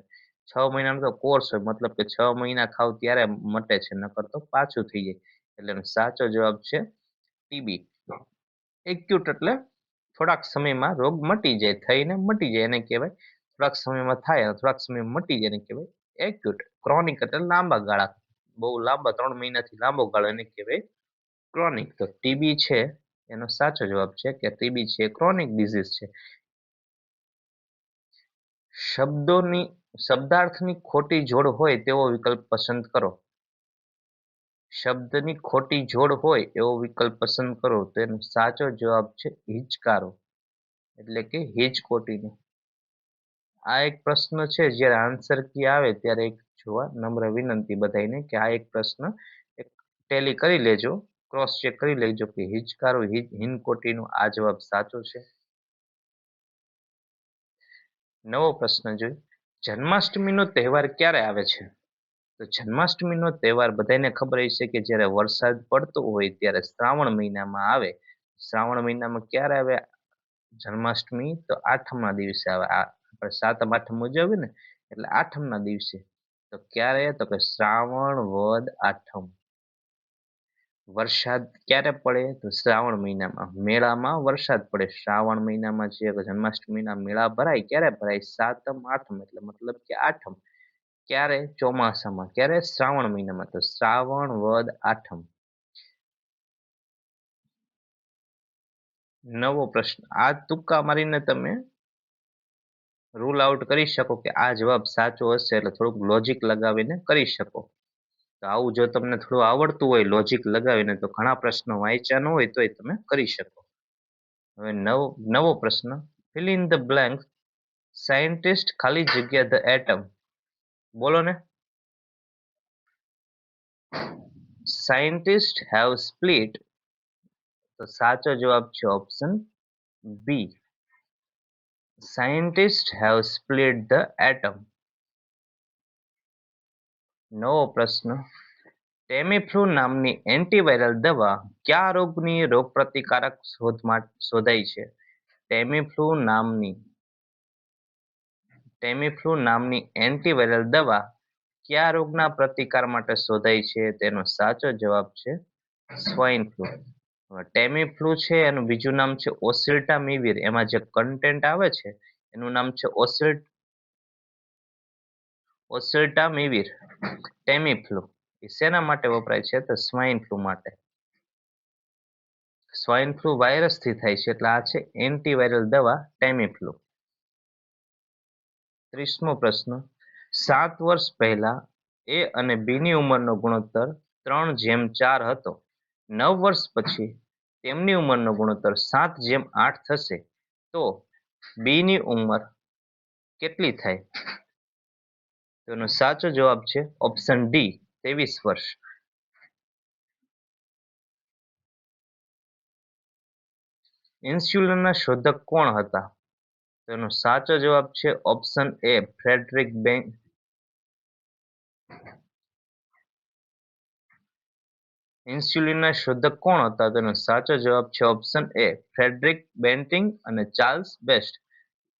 6 મહિનાનો તો કોર્સ હોય, મતલબ કે 6 મહિના ખાવ ત્યારે મટે છે, નકર તો પાછું થઈ જાય. એટલે એનો સાચો જવાબ છે ટીબી. એક્યુટ એટલે થોડાક સમયમાં રોગ મટી જાય, થઈને મટી જાય એને કહેવાય. થોડાક સમયમાં થાય અને થોડાક સમયમાં મટી જાય એને કહેવાય એક્યુટ. ક્રોનિક એટલે લાંબા ગાળા, બહુ લાંબા, 3 મહિનાથી લાંબો ગાળો એને કહેવાય ક્રોનિક. તો ટીબી છે એનો સાચો જવાબ છે કે ટીબી છે ક્રોનિક ડિઝીઝ છે. શબ્દાર્થની ખોટી જોડ હોય તેવો વિકલ્પ પસંદ કરો. શબ્દની ખોટી જોડ હોય એવો વિકલ્પ પસંદ કરો તો એનો સાચો જવાબ છે હિચકારો, એટલે કે હિચકોટીનું. આ એક પ્રશ્ન છે, જ્યારે આન્સર કી આવે ત્યારે એક જોવા નમ્ર વિનંતી બધાને કે આ એક પ્રશ્ન એક ટેલી કરી લેજો, ક્રોસ ચેક કરી લેજો કે હિચકારો, હિનકોટીનું આ જવાબ સાચો છે. નવો પ્રશ્ન જોઈ. જન્માષ્ટમીનો તહેવાર ક્યારે આવે છે? તો જન્માષ્ટમીનો તહેવાર બધાને ખબર હશે કે જ્યારે વરસાદ પડતો હોય ત્યારે શ્રાવણ મહિનામાં આવે. શ્રાવણ મહિનામાં ક્યારે આવે જન્માષ્ટમી? તો આઠમના દિવસે આવે. આપણે સાતમ આઠમ ઉજવીએ ને, એટલે આઠમના દિવસે. તો ક્યારે? તો કે શ્રાવણ વદ આઠમ. વરસાદ ક્યારે પડે? તો શ્રાવણ મહિનામાં. મેળામાં વરસાદ પડે શ્રાવણ મહિનામાં. જે જન્માષ્ટમીના મેળા ભરાય ક્યારે ભરાય? સાતમ આઠમ, એટલે મતલબ કે આઠમ. ક્યારે? ચોમાસામાં. ક્યારે? શ્રાવણ મહિનામાં. તો શ્રાવણ વદ આઠમ. નવો પ્રશ્ન. આ તુક્કા મારીને તમે રૂલ આઉટ કરી શકો કે આ જવાબ સાચો હશે, એટલે થોડુંક લોજિક લગાવીને કરી શકો. તો આવું જો તમને થોડું આવડતું હોય લોજિક લગાવીને, તો ઘણા પ્રશ્નો વાંચ્યા ન હોય તોય તમે કરી શકો. હવે નવો પ્રશ્ન. Fill in the blank. Scientist ખાલી જગ્યા ધ એટમ. બોલો ને. Scientist have split. તો સાચો જવાબ છે option B. Scientist have split the atom. નવો પ્રશ્ન. ટેમીફ્લુ નામની એન્ટીવાયરલ દવા કયા રોગની રોગપ્રતિકારક શોધાઈ છે? ટેમીફ્લુ નામની એન્ટીવાયરલ દવા કયા રોગના પ્રતિકાર માટે શોધાઈ છે? તેનો સાચો જવાબ છે સ્વાઇન ફ્લુ. ટેમીફ્લુ છે એનું બીજું નામ છે ઓસિલ્ટામિવિર. એમાં જે કન્ટેન્ટ આવે છે એનું નામ છે ઓસિલ્ટામિવિર. ટેમીફ્લુ એ શેના માટે વપરાય છે? તો સ્વાઇન ફ્લુ માટે. સ્વાઇન ફ્લુ વાયરસથી થાય છે, એટલે આ છે એન્ટીવાયરલ દવા ટેમીફ્લુ. 30મો પ્રશ્ન. 7 વર્ષ પહેલા એ અને બીની ઉંમરનો ગુણોત્તર 3:4 હતો. 9 વર્ષ પછી તેમની ઉંમરનો ગુણોત્તર 7:8 થશે, તો બીની ઉંમર કેટલી થાય? તો એનો સાચો જવાબ છે ઓપ્શન ડી, 23 વર્ષ. ઇન્સ્યુલિનના શોધક કોણ હતા? તો એનો સાચો જવાબ છે ઓપ્શન એ, ફ્રેડરિક બેન્ટ. ઇન્સ્યુલિનના શોધક કોણ હતા? તો એનો સાચો જવાબ છે ઓપ્શન એ, ફ્રેડરિક બેન્ટિંગ અને ચાર્લ્સ બેસ્ટ.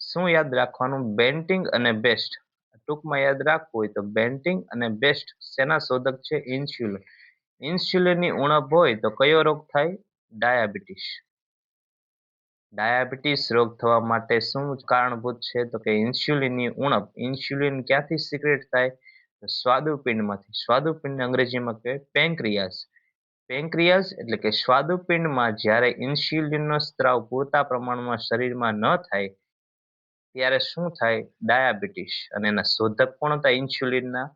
શું યાદ રાખવાનું? બેન્ટિંગ અને બેસ્ટ. ટૂંકમાં યાદ રાખવું હોય તો બેન્ટિંગ અને બેસ્ટ શેના શોધક છે? ઇન્સ્યુલિન. ઇન્સ્યુલિનની ઉણપ હોય તો કયો રોગ થાય? ડાયાબિટીસ. ડાયાબિટીસ રોગ થવા માટે શું કારણભૂત છે? તો કે ઇન્સ્યુલિનની ઉણપ. ઇન્સ્યુલિન ક્યાંથી સિક્રેટ થાય? તો સ્વાદુપિંડમાંથી. સ્વાદુપિંડ અંગ્રેજીમાં કહેવાય પેન્ક્રિયાસ. પેન્ક્રિયાસ એટલે કે સ્વાદુપિંડમાં જ્યારે ઇન્સ્યુલિનનો સ્ત્રાવ પૂરતા પ્રમાણમાં શરીરમાં ન થાય ત્યારે શું થાય? ડાયાબિટીસ. અને એના શોધક કોણ હતા ઇન્સ્યુલિનના?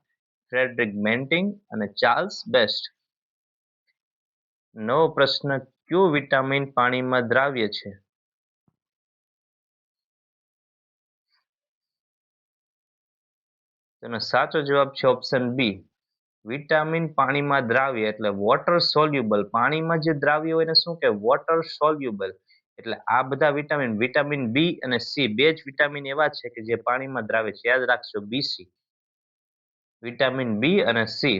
ફ્રેડરિક બેન્ટિંગ અને ચાર્લ્સ બેસ્ટ. નવો પ્રશ્ન, કયું વિટામિન પાણીમાં દ્રાવ્ય છે? તેનો સાચો જવાબ છે ઓપ્શન બી, વિટામિન પાણીમાં દ્રાવ્ય એટલે વોટર સોલ્યુબલ. પાણીમાં જે દ્રાવ્ય હોય એને શું કહેવાય? Water soluble. એટલે આ બધા વિટામિન, વિટામિન બી અને સી, બે જ વિટામિન એવા છે કે જે પાણીમાં દ્રાવ્ય છે. યાદ રાખજો, બીસી, વિટામિન બી અને સી.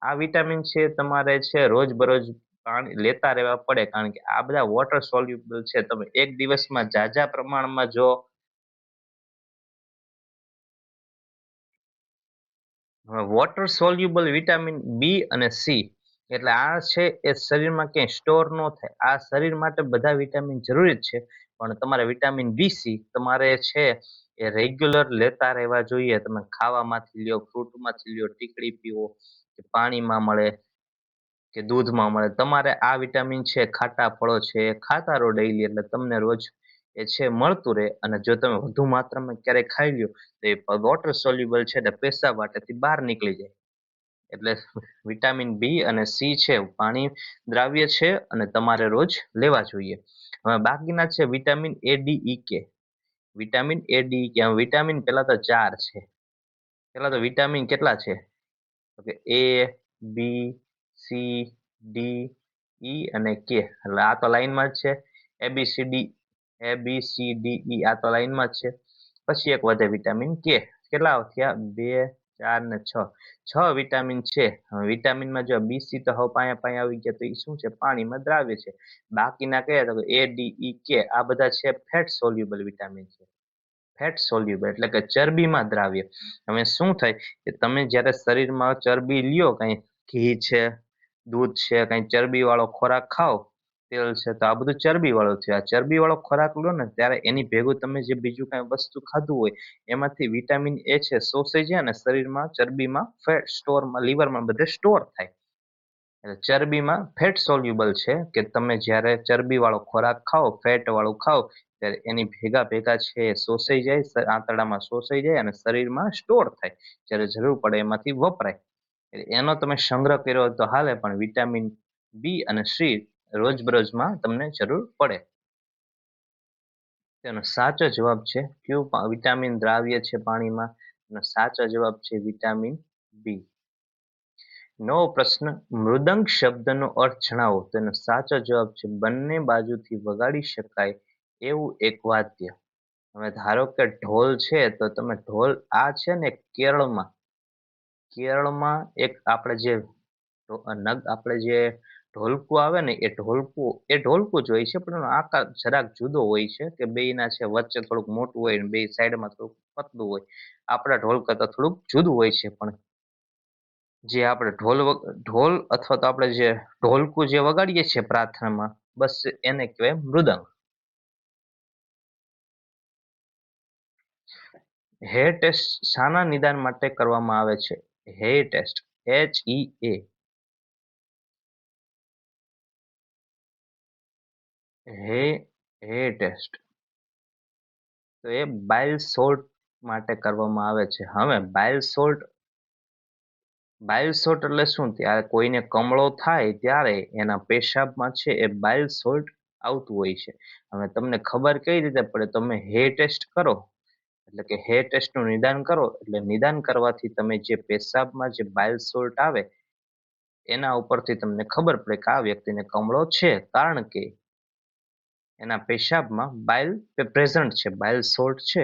આ વિટામિન છે તમારે છે રોજબરોજ પાણી લેતા રહેવા પડે, કારણ કે આ બધા વોટર સોલ્યુબલ છે. તમે એક દિવસમાં ઝાઝા પ્રમાણમાં જો વોટર સોલ્યુબલ વિટામિન બી અને સી, એટલે આ છે એ શરીરમાં ક્યાંય સ્ટોર ન થાય. આ શરીર માટે બધા વિટામિન જરૂરી જ છે, પણ તમારે વિટામિન બી સી તમારે છે એ રેગ્યુલર લેતા રહેવા જોઈએ. તમે ખાવામાંથી લ્યો, ફ્રૂટમાંથી લ્યો, ટીકડી પીવો, કે પાણીમાં મળે, કે દૂધમાં મળે. તમારે આ વિટામિન છે ખાટા ફળો છે ખાતા રહો ડેઈલી, એટલે તમને રોજ એ છે મળતું રહે. અને જો તમે વધુ માત્રામાં ક્યારેય ખાઈ લ્યો તો એ વોટર સોલ્યુબલ છે એટલે પેશાબ વાટેથી બહાર નીકળી જાય. એટલે વિટામિન બી અને સી છે પાણી દ્રાવ્ય છે અને તમારે રોજ લેવા જોઈએ. હવે બાકીના છે વિટામિન એ, ડી, ઈ, કે. વિટામિન એ, ડી, કે વિટામિન પેલા તો ચાર છે. પેલા તો વિટામિન કેટલા છે? તો કે એ, બી, સી, ડી, ઈ અને કે. એટલે આ તો લાઈનમાં જ છે. એબીસીડી, એબીસીડીઈ આ તો લાઈનમાં જ છે. પછી એક વધે વિટામિન કે. કેટલા થયા? 2, 4 ને 6. 6 વિટામિન છે. હવે વિટામિનમાં જો બીસી તો હવે પાયા પાયા આવી ગયા, તો એ શું છે? પાણીમાં દ્રાવ્ય છે. બાકીના કયા? તો એ, ડી, ઈ, કે આ બધા છે ફેટ સોલ્યુબલ વિટામિન છે. ફેટ સોલ્યુબલ એટલે કે ચરબીમાં દ્રાવ્ય. હવે શું થાય કે તમે જ્યારે શરીરમાં ચરબી લ્યો, કઈ ઘી છે, દૂધ છે, કઈ ચરબી વાળો ખોરાક ખાઓ, તેલ છે, તો આ બધું ચરબી વાળું છે. આ ચરબી વાળો ખોરાક લો ને ત્યારે એની ભેગું તમે જે બીજું કઈ વસ્તુ ખાધું હોય એમાંથી વિટામિન એ છે શોષાઈ જાય અને શરીરમાં ચરબીમાં ફેટ સ્ટોરમાં, લીવરમાં બધે સ્ટોર થાય. એટલે ચરબીમાં ફેટ સોલ્યુબલ છે કે તમે જ્યારે ચરબી વાળો ખોરાક ખાઓ, ફેટ વાળું ખાઓ, ત્યારે એની ભેગા ભેગા છે એ શોષાઈ જાય, આંતરડામાં શોષાઈ જાય અને શરીરમાં સ્ટોર થાય. જ્યારે જરૂર પડે એમાંથી વપરાય. એટલે એનો તમે સંગ્રહ કર્યો હોય તો હાલે, પણ વિટામિન બી અને સી રોજબરોજમાં તમને જરૂર પડે. તેનો સાચો જવાબ છે કયું વિટામિન દ્રાવ્ય છે પાણીમાં? એનો સાચો જવાબ છે વિટામિન બી. નવો પ્રશ્ન, મૃદંગ શબ્દનો અર્થ જણાવો. તેનો સાચો જવાબ છે બંને બાજુથી વગાડી શકાય એવું એક વાદ્ય. હવે ધારો કે ઢોલ છે, તો તમે ઢોલ આ છે ને કેરળમાં, કેરળમાં એક આપણે જે આપણે જે ઢોલકું આવે ને એ ઢોલકું જ હોય છે, પણ એનો આકાર જરાક જુદો હોય છે કે બેયના છે વચ્ચે થોડુંક મોટું હોય ને બે સાઈડમાં થોડુંક પતલું હોય. આપણા ઢોલ કરતા થોડુંક જુદું હોય છે. પણ જે આપણે ઢોલ અથવા તો આપણે જે ઢોલકું જે વગાડીએ છીએ પ્રાર્થનામાં, બસ એને કહેવાય મૃદંગ. હેર ટેસ્ટ શાના નિદાન માટે કરવામાં આવે છે? Hair test, HEA. હે હેર ટેસ્ટ તો એ બાઇલ સોલ્ટ માટે કરવામાં આવે છે. હવે બાઇલ સોલ્ટ એટલે શું? ત્યારે કોઈને કમળો થાય ત્યારે એના પેશાબમાં છે એ બાઇલ સોલ્ટ આવતું હોય છે. હવે તમને ખબર કઈ રીતે પડે? તમે હેર ટેસ્ટ કરો, એટલે કે હેર ટેસ્ટનું નિદાન કરો, એટલે નિદાન કરવાથી તમે જે પેશાબમાં જે બાઇલ સોલ્ટ આવે એના ઉપરથી તમને ખબર પડે કે આ વ્યક્તિને કમળો છે, કારણ કે એના પેશાબમાં બાઇલ પ્રેઝન્ટ છે, બાઇલ સોલ્ટ છે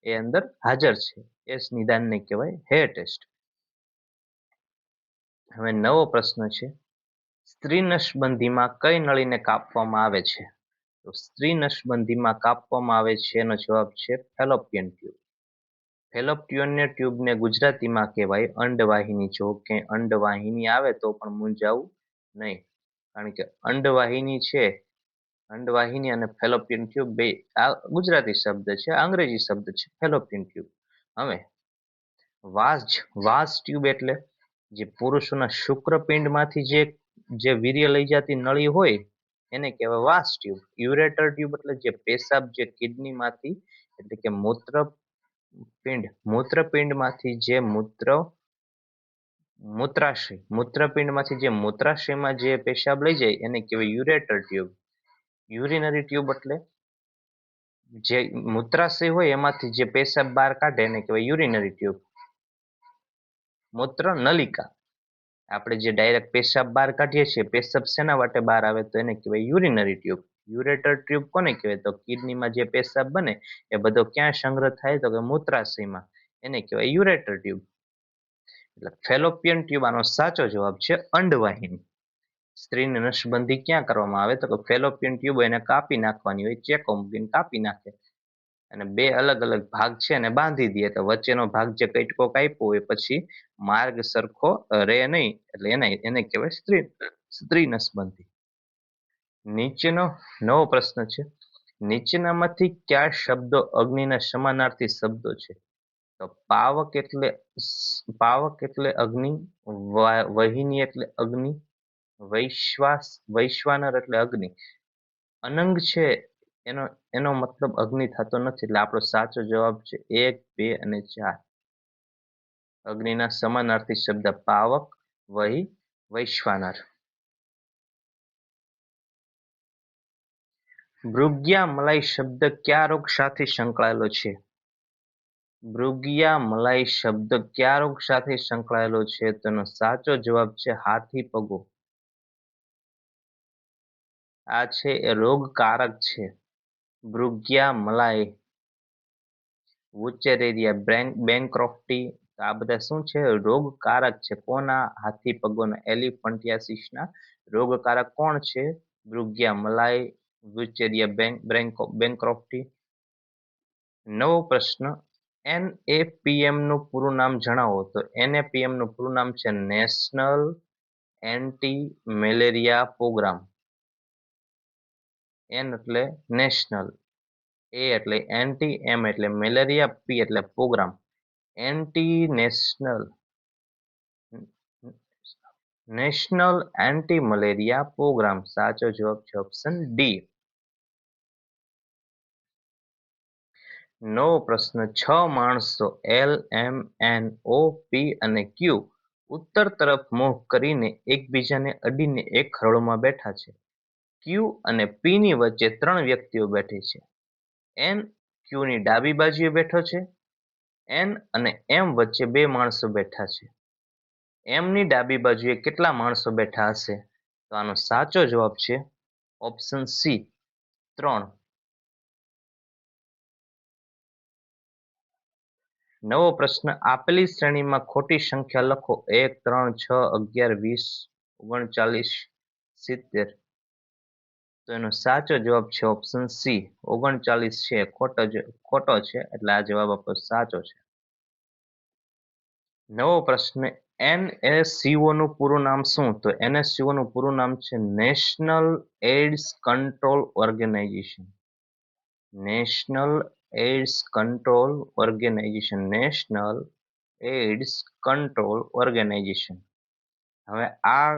એ અંદર હાજર છે. એ નિદાનને કહેવાય હેર ટેસ્ટ. હવે નવો પ્રશ્ન છે, સ્ત્રી નસબંધીમાં કઈ નળીને કાપવામાં આવે છે? તો સ્ત્રી નસબંધીમાં કાપવામાં આવે છે એનો જવાબ છે ફેલોપિયન ટ્યુબ. ફેલોપિયન ટ્યુબને ગુજરાતીમાં કહેવાય અંડવાહિની. જો કે અંડવાહિની આવે તો પણ મૂંઝાવું નહીં, કારણ કે અંડવાહિની છે અંડવાહિની અને ફેલોપિયન ટ્યુબ બે આ ગુજરાતી શબ્દ છે, અંગ્રેજી શબ્દ છે ફેલોપિયન ટ્યુબ. હવે વાસ ટ્યુબ એટલે જે પુરુષોના શુક્રપિંડમાંથી જે વીર્ય લઈ જતી નળી હોય એને કહેવાય વાસ ટ્યુબ. યુરેટર ટ્યુબ એટલે જે પેશાબ જે કિડનીમાંથી એટલે કે મૂત્રપિંડમાંથી જે મૂત્રપિંડમાંથી જે મૂત્રાશયમાં જે પેશાબ લઈ જાય એને કહેવાય યુરેટર ટ્યુબ. યુરિનરી ટ્યુબ એટલે જે મૂત્રાશય હોય એમાંથી જે પેશાબ બહાર કાઢે એને કહેવાય યુરિનરી ટ્યુબ. મૂત્ર નલિકા આપણે જે ડાયરેક્ટ પેશાબ બહાર કાઢીએ છીએ, પેશાબ શેના વાટે બહાર આવે તો એને કહેવાય યુરિનરી ટ્યુબ. યુરેટર ટ્યુબ કોને કહેવાય તો કિડનીમાં જે પેશાબ બને એ બધો ક્યાં સંગ્રહ થાય તો કે મૂત્રાશયમાં, એને કહેવાય યુરેટર ટ્યુબ. એટલે ફેલોપિયન ટ્યુબ આનો સાચો જવાબ છે અંડવાહિની. સ્ત્રીને નસબંધી ક્યાં કરવામાં આવે તો કે ફેલોપિયન ટ્યુબ એને કાપી નાખવાની હોય, ચેકો મૂકીને કાપી નાખે અને બે અલગ અલગ ભાગ છે એને બાંધી દે તો વચ્ચેનો ભાગ જે કટકો કાપ્યો હોય પછી માર્ગ સરખો રહે નહીં એટલે એને કહેવાય સ્ત્રી નસબંધી. નીચેનો નવો પ્રશ્ન છે, નીચેનામાંથી કયા શબ્દો અગ્નિના સમાનાર્થી શબ્દો છે તો પાવક એટલે અગ્નિ, વહિની એટલે અગ્નિ, વૈશ્વાનર એટલે અગ્નિ. અનંગ છે એનો એનો મતલબ અગ્નિ થતો નથી એટલે આપણો સાચો જવાબ છે 1, 2 અને 4. અગ્નિના સમાનાર્થી શબ્દ પાવક, વૈશ્વાનર. ભૃગ્યા મલાઈ શબ્દ કયા રોગ સાથે સંકળાયેલો છે? ભૃગ્યા મલાઈ શબ્દ કયા રોગ સાથે સંકળાયેલો છે તેનો સાચો જવાબ છે હાથી પગો. આ છે એ રોગકારક છે. ભૃગ્યા મલાઈ, વુચેરેરિયા, બેન્ક્રોફ્ટી આ બધા શું છે રોગકારક છે. કોના? હાથી પગોના, એલિફન્ટિયાસિસના રોગકારક કોણ છે? ભૃગ્યા મલાઈ, વુચેરિયા, બેન્ક્રોફ્ટી. નવો પ્રશ્ન, NAPM નું પૂરું નામ જણાવો તો NAPM નું પૂરું નામ છે national anti malaria programme. N એટલે નેશનલ, A એટલે એન્ટી, M એટલે મેલેરિયા, P એટલે programme. National anti malaria programme. સાચો જવાબ છે ઓપ્શન ડી. નવો પ્રશ્ન, 6 માણસો LMNO P અને Q ઉત્તર તરફ મુખ કરીને એકબીજાને અડીને એક ખરડોમાં બેઠા છે. Q અને P ની વચ્ચે 3 વ્યક્તિઓ બેઠી છે. N Q ની ડાબી બાજુએ બેઠો છે. N અને M વચ્ચે 2 માણસો બેઠા છે. M ની ડાબી બાજુએ કેટલા માણસો બેઠા હશે તો આનો સાચો જવાબ છે ઓપ્શન સી 3. નવો પ્રશ્ન, આપેલી શ્રેણીમાં ખોટી સંખ્યા લખો 1, 3, 6, 11, 20, 39, 70. તો એનો સાચો જવાબ છે ઓપ્શન સી 39 છે ખોટો છે એટલે આ જવાબ આપણો સાચો છે. નવો પ્રશ્ન, NaCO નું પૂરું નામ શું તો NaCO નું પૂરું નામ છે national AIDS control organisation. National AIDS control organisation, national AIDS control organisation. હવે આ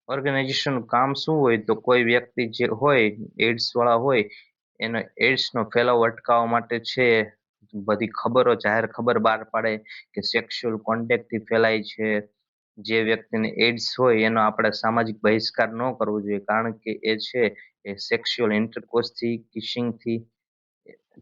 ઓર્ગેનાઇઝેશનનું કામ શું હોય તો કોઈ વ્યક્તિ જે હોય એઇડ્સ વાળા હોય એને એઇડ્સનો ફેલાવો અટકાવવા માટે છે બધી ખબરો, જાહેર ખબર બહાર પાડે કે સેક્સ્યુઅલ કોન્ટેક્ટથી ફેલાય છે. જે વ્યક્તિને એઇડ્સ હોય એનો આપણે સામાજિક બહિષ્કાર ન કરવો જોઈએ કારણ કે એ છે એ સેક્સ્યુઅલ ઇન્ટરકોર્સથી, કિસિંગથી,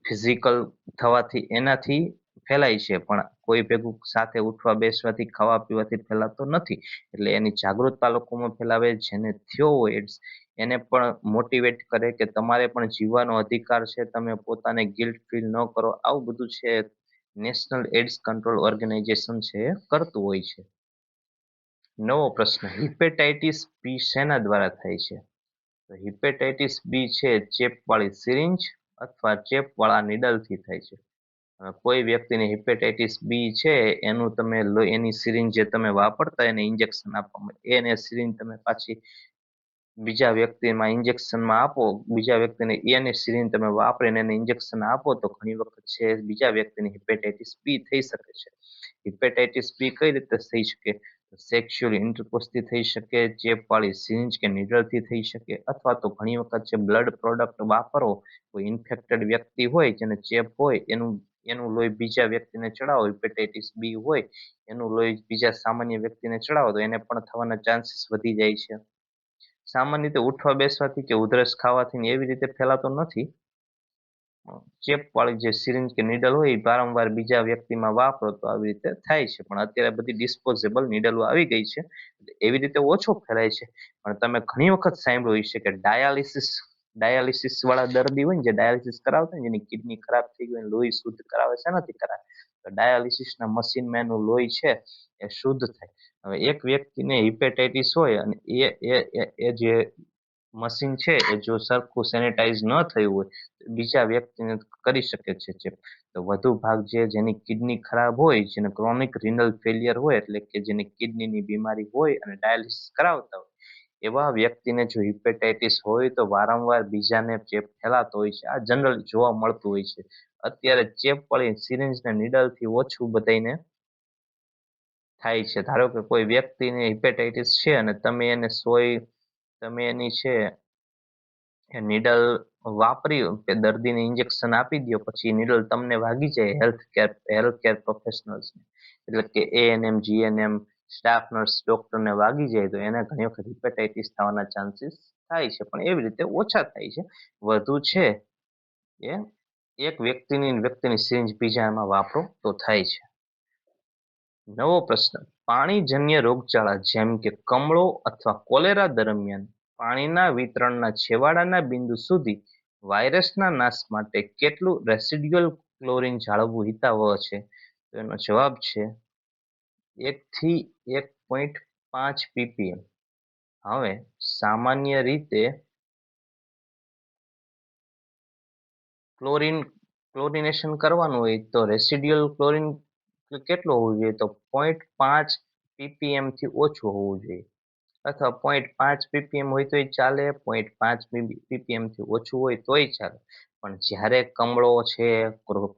ફિઝિકલ થવાથી એનાથી ફેલાય છે પણ કોઈ ભેગું સાથે ઉઠવા બેસવાથી, ખાવા પીવાથી ફેલાતો નથી. એટલે એની જાગૃતતા લોકોમાં ફેલાવે. જેને થયો હોય એડ્સ એને પણ મોટિવેટ કરે કે તમારે પણ જીવવાનો અધિકાર છે, તમે પોતાને ગિલ્ટ ફીલ ન કરો. આવું બધું છે નેશનલ એડ્સ કંટ્રોલ ઓર્ગેનાઇઝેશન છે કરતું હોય છે. નવો પ્રશ્ન, હિપેટાઇટિસ બી શેના દ્વારા થાય છે તો હિપેટાઇટિસ બી છે ચેપવાળી સિરિંજ અથવા ચેપવાળા નીડલથી થાય છે. કોઈ વ્યક્તિને હિપેટાઇટિસ બી છે એનું તમે એની સિરિંજ જે તમે વાપરતા એને ઇન્જેક્શન આપવામાં એને સિરિંજ તમે પાછી બીજા વ્યક્તિમાં ઇન્જેક્શનમાં આપો, બીજા વ્યક્તિને એની સિરિંજ તમે વાપરીને એને ઇન્જેક્શન આપો તો ઘણી વખત છે બીજા વ્યક્તિને હિપેટાઇટિસ બી થઈ શકે છે. હિપેટાઇટિસ બી કઈ રીતે થઈ શકે? સેક્સ્યુઅલ ઇન્ટરકોર્સથી થઈ શકે, ચેપવાળી સિરિંજ કે નીડલથી થઈ શકે, અથવા તો ઘણી વખત છે બ્લડ પ્રોડક્ટ વાપરો, કોઈ ઇન્ફેક્ટેડ વ્યક્તિ હોય જેને ચેપ હોય એનું એનું લોહી બીજા વ્યક્તિને ચડાવો, હિપેટાઇટિસ બી હોય એનું લોહી બીજા સામાન્ય વ્યક્તિને ચડાવો તો એને પણ થવાના ચાન્સીસ વધી જાય છે. સામાન્ય રીતે ઉઠવા બેસવાથી કે ઉધરસ ખાવાથી એવી રીતે ફેલાતો નથી. ચેપ વાળી જે સિરિંજ કે નીડલ હોય એ વારંવાર બીજા વ્યક્તિમાં વાપરો તો આવી રીતે થાય છે. પણ અત્યારે બધી ડિસ્પોઝેબલ નીડલો આવી ગઈ છે, એવી રીતે ઓછો ફેલાય છે. પણ તમે ઘણી વખત સાંભળ્યું હશે કે ડાયાલિસિસ વાળા દર્દી હોય ને, જે ડાયાલિસિસ કરાવતા હોય જેની કિડની ખરાબ થઈ ગઈ, લોહી શુદ્ધ કરાવે છે નથી કરાવે, તો ડાયાલિસિસ ના મશીનમાં એનું લોહી છે એ શુદ્ધ થાય. હવે એક વ્યક્તિને હિપેટાઇટિસ હોય અને એ જે મશીન છે એ જો સરખું સેનેટાઈઝ ન થયું હોય બીજા વ્યક્તિને કરી શકે છે. તો વધુ ભાગ જેની કિડની ખરાબ હોય, જેને ક્રોનિક રિનલ ફેલિયર હોય, એટલે કે જેની કિડનીની બીમારી હોય અને ડાયાલિસિસ કરાવતા હોય એવા વ્યક્તિને જો હિપેટાઇટિસ હોય તો વારંવાર બીજાને ચેપ ફેલાતો હોય છે. આ જનરલ જોવા મળતું હોય છે. અત્યારે ચેપ વાળી સિરિંજ ને નીડલ થી ઓછું બધાને થાય છે. ધારો કે કોઈ વ્યક્તિને હિપેટાઇટિસ છે અને તમે એની છે એ નીડલ વાપરી કે દર્દીને ઇન્જેક્શન આપી દો, પછી નીડલ તમને વાગી જાય હેલ્થ કેર પ્રોફેશનલ્સ એટલે કે એએનએમ, જીએનએમ, સ્ટાફ નર્સ, ડોક્ટરને વાગી જાય તો એને ઘણી વખત હિપેટાઇટિસ થવાના ચાન્સીસ થાય છે. પણ એવી રીતે ઓછા થાય છે. વધુ છે એ એક વ્યક્તિની સિરિંજ બીજામાં વાપરો તો થાય છે. નવો પ્રશ્ન, પાણીજન્ય રોગચાળા જેમ કે કમળો અથવા કોલેરા દરમિયાન પાણીના વિતરણના છેવાડાના બિંદુ સુધી વાયરસના નાશ માટે કેટલું રેસિડ્યુઅલ ક્લોરીન જાળવવું હિતાવહ છે? તો એનો જવાબ છે 1 થી 1.5 ppm. હવે સામાન્ય રીતે ક્લોરિનેશન કરવાનું હોય તો રેસિડ્યુઅલ ક્લોરીન કેટલું હોવું જોઈએ? તો 0.5 ppm થી ઓછું હોવું જોઈએ, અથવા 0.5 ppm હોય તોય ચાલે, 0.5 ppm થી ઓછું હોય તોય ચાલે. પણ જ્યારે કમળો છે,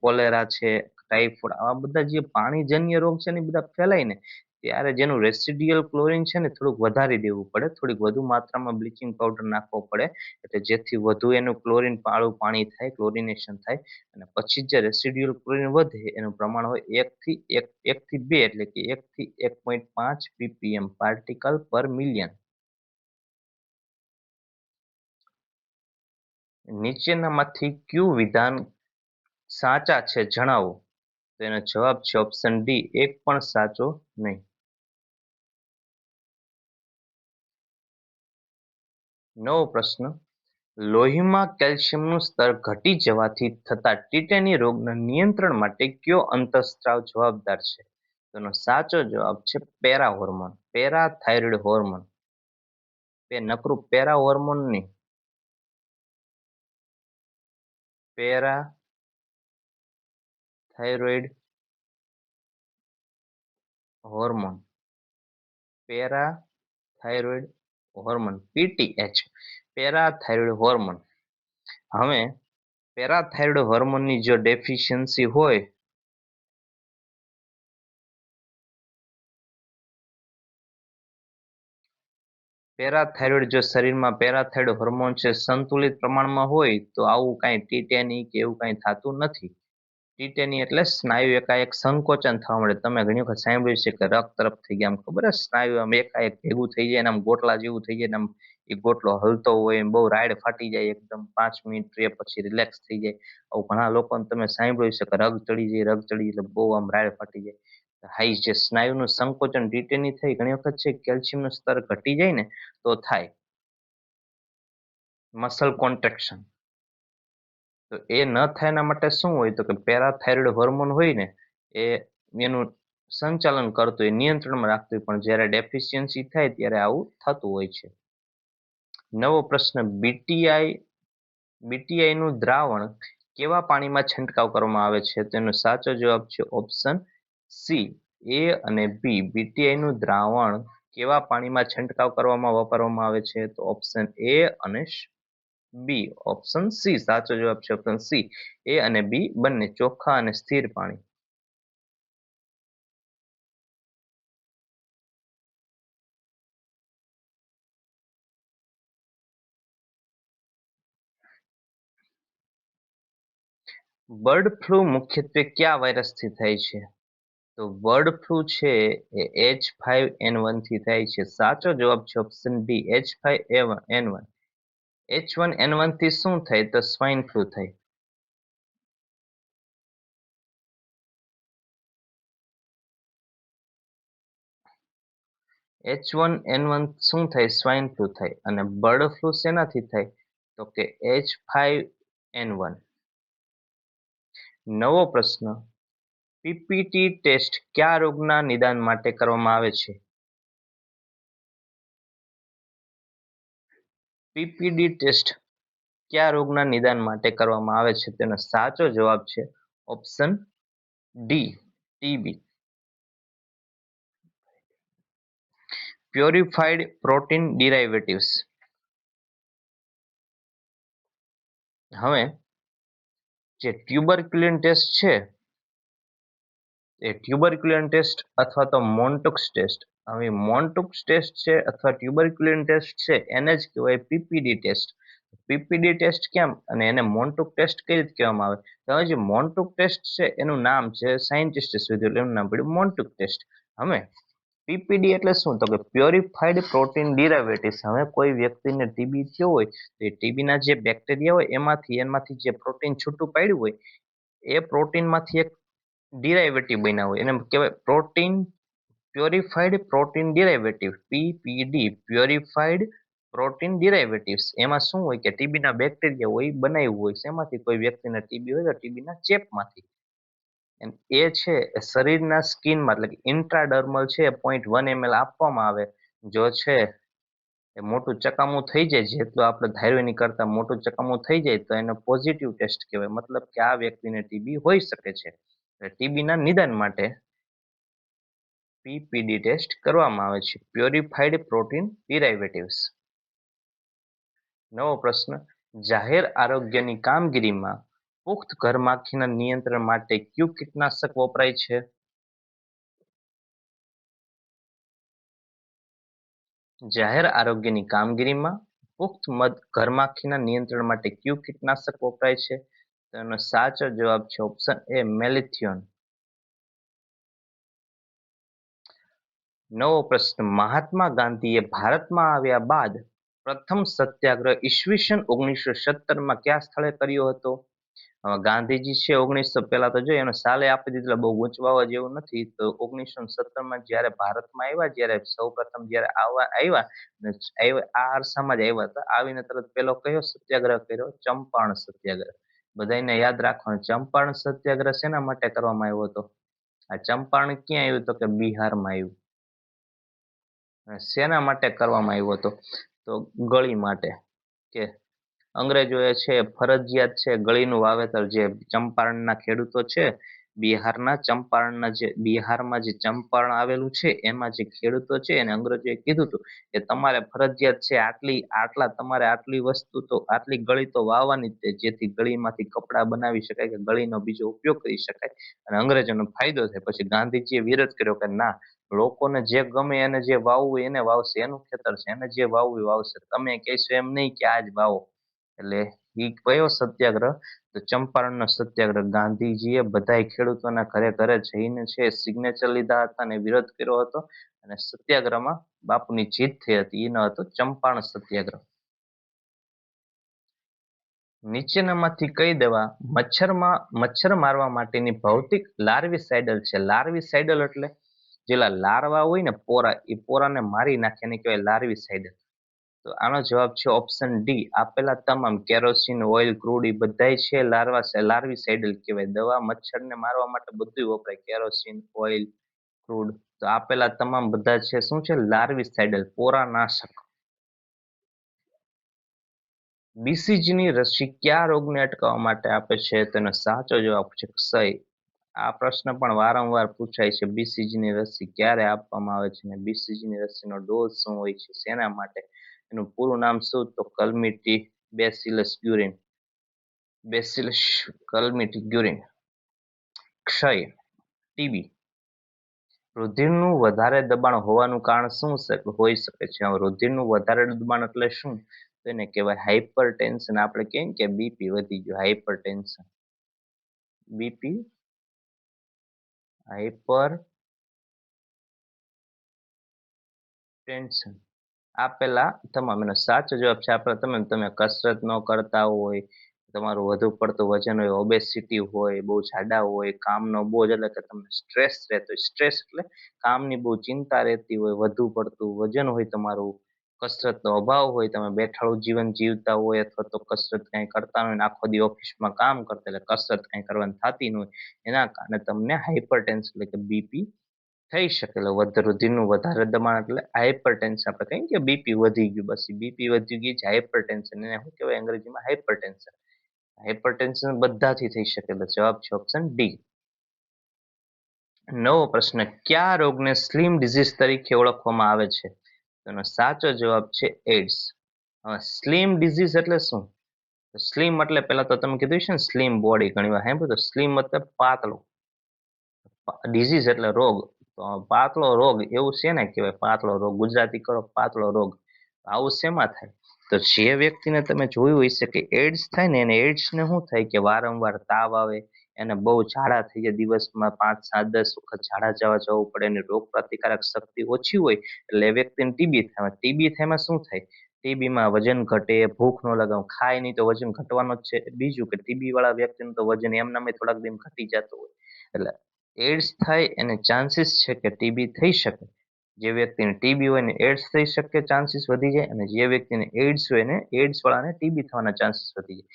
કોલેરા છે, ટાઇફોઇડ, આવા બધા જે પાણીજન્ય રોગ છે ને બધા ફેલાય ને ત્યારે જેનું રેસિડ્યુઅલ ક્લોરીન છે ને થોડુંક વધારી દેવું પડે, થોડીક વધુ માત્રામાં બ્લીચિંગ પાવડર નાખવો પડે, એટલે જેથી વધુ એનું ક્લોરીન વાળું પાણી થાય, ક્લોરિનેશન થાય. અને પછી જે રેસિડ્યુઅલ ક્લોરીન વધે એનું પ્રમાણ હોય 1 થી 2, એટલે કે 1 થી 1.5 ppm પાર્ટિકલ પર મિલિયન. નીચેનામાંથી કયું વિધાન સાચા છે જણાવો? તો એનો જવાબ છે ઓપ્શન ડી, એક પણ સાચો નહીં. નવો પ્રશ્ન, લોહીમાં કેલ્શિયમનું સ્તર ઘટી જવાથી થતા ટીટેની રોગના નિયંત્રણ માટે કયો અંતઃસ્ત્રાવ જવાબદાર છે? તેનો સાચો જવાબ છે પેરા હોર્મોન, પેરાથાઇરોઇડ હોર્મોન. નકરું પેરા હોર્મોન નહીં, parathyroid hormone, parathyroid hormone, PTH, parathyroid hormone. હવે પેરાથાઇરોઇડ હોર્મોનની જો ડેફિશિયન્સી હોય પેરાથાઇરોઇડ જો શરીરમાં પેરાથાઇરોઇડ હોર્મોન છે સંતુલિત પ્રમાણમાં હોય તો આવું કાંઈ ટીટેની કે એવું કાંઈ થતું નથી. ટીટેની એટલે સ્નાયુ એકાએક સંકોચન થવા મળે. તમે ઘણી વખત સાંભળ્યું છે કે રક્ત તરફ થઈ ગયા, આમ ખબર છે સ્નાયુ આમ એકાએક ભેગું થઈ જાય ને આમ ગોટલા જેવું થઈ જાય ને આમ એ ગોટલો હલતો હોય બહુ રાડ ફાટી જાય, એકદમ 5 મિનિટ રે પછી રિલેક્સ થઈ જાય. આવું ઘણા લોકોને તમે સાંભળ્યું છે કે રગ ચડી જાય, રગ ચડી એટલે બહુ આમ રાડ ફાટી જાય. હાઈ જે સ્નાયુનું સંકોચન ટીટેની થઈ ઘણી વખત છે કેલ્શિયમનું સ્તર ઘટી જાય ને તો થાય મસલ કોન્ટ્રેક્શન. તો એ ન થાય એના માટે શું હોય? તો કે પેરાથાઇરોઇડ હોર્મોન હોય ને એ એનું સંચાલન કરતું હોય, નિયંત્રણમાં રાખતું હોય, પણ જ્યારે ડેફિશિયન્સી થાય ત્યારે આવું થતું હોય છે. નવો પ્રશ્ન, બીટીઆઈ નું દ્રાવણ કેવા પાણીમાં છંટકાવ કરવામાં આવે છે? તેનો સાચો જવાબ છે ઓપ્શન સી, એ અને બી. બીટીઆઈ નું દ્રાવણ કેવા પાણીમાં છંટકાવ કરવામાં વાપરવામાં આવે છે? તો ઓપ્શન એ અને બી. ઓપ્શન સી સાચો જવાબ છે. ઓપ્શન સી એ અને બી બંને ચોખ્ખા અને સ્થિર પાણી. બર્ડ ફ્લૂ મુખ્યત્વે કયા વાયરસથી થાય છે? તો બર્ડ ફ્લૂ છે એ H5N1 થી થાય છે. સાચો જવાબ છે ઓપ્શન બી H5N1. H1N1 થી શું થાય? તો સ્વાઇન ફ્લૂ થાય. H1N1 શું થાય? સ્વાઇન ફ્લૂ થાય. અને બર્ડ ફ્લૂ શેનાથી થાય? તો કે H5N1. નવો પ્રશ્ન. પીપીટી ટેસ્ટ કયા રોગના નિદાન માટે કરવામાં આવે છે? પીપીડી ટેસ્ટ કયા રોગના નિદાન માટે કરવામાં આવે છે? તેનો સાચો જવાબ છે ઓપ્શન ડી ટીબી. પ્યોરિફાઈડ પ્રોટીન ડિરાઇવેટિવ્સ. હવે જે ટ્યુબરક્યુલિન ટેસ્ટ છે એ ટ્યુબરક્યુલિન ટેસ્ટ અથવા તો મોન્ટુક્સ ટેસ્ટ. હવે મોન્ટુક્સ ટેસ્ટ છે અથવા ટ્યુબરક્યુલિન ટેસ્ટ છે એને જ કહેવાય પીપીડી ટેસ્ટ. પીપીડી ટેસ્ટ કેમ અને એને મોન્ટુક ટેસ્ટ કઈ રીતે કહેવામાં આવે? તો હવે જે મોન્ટુક ટેસ્ટ છે એનું નામ છે સાયન્ટિસ્ટે શોધ્યું એનું નામ પડ્યું મોન્ટુક ટેસ્ટ. હવે પીપીડી એટલે શું? તો કે પ્યોરિફાઈડ પ્રોટીન ડિરાઇવેટિવ્સ. હવે કોઈ વ્યક્તિને ટીબી થયો હોય તો એ ટીબીના જે બેક્ટેરિયા હોય એમાંથી જે પ્રોટીન છૂટું પાડ્યું હોય એ પ્રોટીનમાંથી એક ડિરાઇવેટિવ બન્યા હોય એને કહેવાય પ્યોરિફાઈડ પ્રોટીન ડિરાઇવેટિવ પીપીડી. પ્યોરિફાઈડ પ્રોટીન ડિરાઇવેટિવ્સ એમાં શું હોય કે ટીબીના બેક્ટેરિયા હોય બનાવ્યું હોય એમાંથી કોઈ વ્યક્તિને ટીબી હોય તો ટીબીના ચેપમાંથી એ છે શરીરના સ્કિનમાં એટલે કે ઇન્ટ્રાડર્મલ છે 0.1 ml આપવામાં આવે. જો છે એ મોટું ચકામું થઈ જાય જેટલું આપણે ધાર્યું એની કરતા મોટું ચકામું થઈ જાય તો એને પોઝિટિવ ટેસ્ટ કહેવાય. મતલબ કે આ વ્યક્તિને ટીબી હોઈ શકે છે. ટીબીના નિદાન માટે પીપીડી ટેસ્ટ કરવામાં આવે છે પ્યોરિફાઈડ પ્રોટીન ડિરાઇવેટિવ્સ. નવો પ્રશ્ન. જાહેર આરોગ્યની કામગીરીમાં પુખ્ત ઘરમાખીના નિયંત્રણ માટે કયું કીટનાશક વપરાય છે? જાહેર આરોગ્યની કામગીરીમાં પુખ્ત ઘરમાખીના નિયંત્રણ માટે કયું કીટનાશક વપરાય છે? તેનો સાચો જવાબ છે ઓપ્શન એ મેલેથિયોન. નવો પ્રશ્ન. મહાત્મા ગાંધીએ ભારતમાં આવ્યા બાદ પ્રથમ સત્યાગ્રહ ઈસવીસન 1917માં કયા સ્થળે કર્યો હતો? ગાંધીજી છે 1900 પહેલા તો જોઈએ એનો સાલે આપી દીધું બહુ ગૂંચવાવા જેવું નથી. તો 1917માં જયારે ભારતમાં આવ્યા જ્યારે સૌ પ્રથમ જયારે આવ્યા આ અરસામાં જ આવ્યા હતા. આવીને તરત પેલો કયો સત્યાગ્રહ કર્યો? ચંપારણ સત્યાગ્રહ. બધાને યાદ રાખવાનું ચંપારણ સત્યાગ્રહ શેના માટે કરવામાં આવ્યો હતો? આ ચંપારણ ક્યાં આવ્યું? તો કે બિહારમાં આવ્યું. શેના માટે કરવામાં આવ્યો હતો? તો ગળી માટે. કે અંગ્રેજોએ છે ફરજિયાત છે ગળીનું વાવેતર જે ચંપારણના ખેડૂતો છે બિહારમાં જે ચંપારણ આવેલું છે એમાં જે ખેડૂતો છે એને અંગ્રેજોએ કીધું હતું કે તમારે ફરજિયાત છે આટલી વસ્તુ તો આટલી ગળી તો વાવવાની જ જેથી ગળીમાંથી કપડા બનાવી શકાય કે ગળીનો બીજો ઉપયોગ કરી શકાય અને અંગ્રેજોનો ફાયદો થાય. પછી ગાંધીજીએ વિરોધ કર્યો કે ના, લોકોને જે ગમે એને જે વાવવું એને વાવશે, એનું ખેતર છે એને જે વાવવું વાવશે, તમે કહેશો એમ નહીં કે આજ વાવો. એટલે એ કયો સત્યાગ્રહ? તો ચંપારણનો સત્યાગ્રહ. ગાંધીજીએ બધા ખેડૂતોના ઘરે ઘરે જઈને છે સિગ્નેચર લીધા હતા અને વિરોધ કર્યો હતો અને સત્યાગ્રહમાં બાપુની જીત થઈ હતી. એનો હતો ચંપારણ સત્યાગ્રહ. નીચેનામાંથી કઈ દવા મચ્છર મારવા માટેની ભૌતિક લાર્વિસાઇડલ છે? લાર્વિસાઇડલ એટલે જેલા લાર્વા હોય ને પોરા એ પોરાને મારી નાખે એને કહેવાય લાર્વિસાઇડલ. તો આનો જવાબ છે ઓપ્શન ડી. આપેલા તમામ કેરોસીન ઓઇલ ક્રૂડ એ બધા છે લાર્વિસાઇડલ કહેવાય. દવા મચ્છરને મારવા માટે બધું વપરાય કેરોસીન ઓઇલ ક્રૂડ. તો આપેલા તમામ બધા છે શું છે? લાર્વિસાઇડલ પોરાનાશક. બીસીજીની રસી કયા રોગને અટકાવવા માટે આપે છે? તેનો સાચો જવાબ છે ક્ષય. આ પ્રશ્ન પણ વારંવાર પૂછાય છે. બીસીજીની રસી ક્યારે આપવામાં આવે છે અને બીસીજીની રસીનો ડોઝ શું હોય છે, શેના માટે? એનું પૂરું નામ શું? તો કલમિટી બેસિલસ ગ્યુરિન. બેસિલસ કલમિટી ગ્યુરિન. ક્ષય, ટીબી. રુધિરનું વધારે દબાણ હોવાનું કારણ શું હોઈ શકે છે? રુધિરનું વધારે દબાણ એટલે શું? તેને કહેવાય હાઇપરટેન્શન. આપણે કહીએ કે બીપી વધી ગયું, હાઇપરટેન્શન. BP hyper tension. આપેલા તમામ એનો સાચો જવાબ છે. આપણે તમે કસરત ન કરતા હોય, તમારું વધુ પડતું વજન હોય, ઓબેસિટી હોય, બહુ જાડા હોય, કામનો બોજ એટલે કે તમને સ્ટ્રેસ રહેતો હોય, સ્ટ્રેસ એટલે કામની બહુ ચિંતા રહેતી હોય, વધુ પડતું વજન હોય તમારું, કસરતનો અભાવ હોય, તમે બેઠાડું જીવન જીવતા હોય અથવા તો કસરત કંઈ કરતા હોય, આખો દી ઓફિસમાં કામ કરતા એટલે કસરત કંઈ કરવાની થતી ન હોય, એના કારણે તમને હાઇપરટેન્શન એટલે કે બીપી થઈ શકે. રુધિરનું વધારે દબાણ એટલે હાઇપરટેન્શન. આપણે કહીએ કે બીપી વધી ગયું, બસ બીપી વધી ગઈ છે હાઇપરટેન્શન. એને શું કહેવાય અંગ્રેજીમાં? હાઇપરટેન્શન. હાઇપરટેન્શન બધાથી થઈ શકે. જવાબ છે ઓપ્શન ડી. નવો પ્રશ્ન, કયા રોગને સ્લિમ ડિઝીઝ તરીકે ઓળખવામાં આવે છે? તેનો સાચો જવાબ છે એડ્સ. સ્લિમ ડિઝીઝ એટલે શું? સ્લિમ એટલે પેલા તો તમે કીધું છે ને સ્લિમ બોડી, ઘણી વાર સાંભળ્યું. સ્લિમ મતલબ પાતળું, ડિઝીઝ એટલે રોગ. તો પાતળો રોગ એવું છે ને કહેવાય, પાતળો રોગ. ગુજરાતી કરો પાતળો રોગ. આવું શેમાં થાય? તો જે વ્યક્તિને તમે જોયું હશે કે એડ્સ થાય ને, એને એડ્સ ને શું થાય કે વારંવાર તાવ આવે, એને બહુ ઝાડા થઈ જાય, દિવસમાં 5, 7, 10 વખત ઝાડા જવું પડે, એની રોગ પ્રતિકારક શક્તિ ઓછી હોય એટલે એ વ્યક્તિને ટીબી થાય. ટીબી થયામાં શું થાય? ટીબીમાં વજન ઘટે, ભૂખ ન લાગે, ખાય નહીં તો વજન ઘટવાનો જ છે. બીજું કે ટીબી વાળા વ્યક્તિનું તો વજન એમનામાં થોડાક દિન ઘટી જતું હોય. એટલે એડ્સ થાય એને ચાન્સીસ છે કે ટીબી થઈ શકે. જે વ્યક્તિને ટીબી હોય ને એડ્સ થઈ શકે, ચાન્સીસ વધી જાય. અને જે વ્યક્તિને એડ્સ હોય ને એડ્સ વાળાને ટીબી થવાના ચાન્સીસ વધી જાય.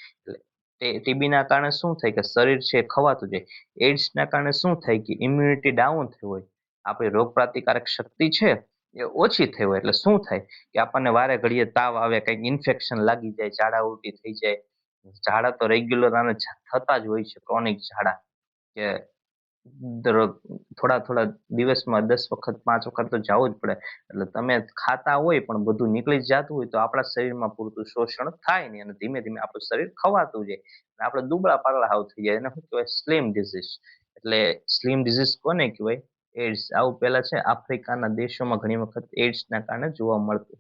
એટલે ટીબી ના કારણે શું થાય કે શરીર છે ખવાતું જાય. એડ્સ ના કારણે શું થાય કે ઇમ્યુનિટી ડાઉન થઈ હોય, આપણી રોગ પ્રતિકારક શક્તિ છે એ ઓછી થઈ હોય. એટલે શું થાય કે આપણને વારે ઘડીએ તાવ આવે, કંઈક ઇન્ફેક્શન લાગી જાય, ઝાડા ઉલટી થઈ જાય. ઝાડા તો રેગ્યુલર આને થતા જ હોય છે, ક્રોનિક ઝાડા. કે થોડા થોડા દિવસમાં 10 વખત 5 વખત તો જવું જ પડે. એટલે તમે ખાતા હોય પણ બધું નીકળી જતું હોય તો આપણા શરીરમાં પૂરતું શોષણ થાય નહીં, અને ધીમે ધીમે આપણું શરીર ખવાતું જાય, આપણે દુબળા પાતળા હાવ થઈ જાય. એને શું કહેવાય? Slim disease. એટલે સ્લિમ ડિઝીઝ કોને કહેવાય? એડ્સ. આવું પહેલા છે આફ્રિકાના દેશોમાં ઘણી વખત એડ્સના કારણે જોવા મળતું.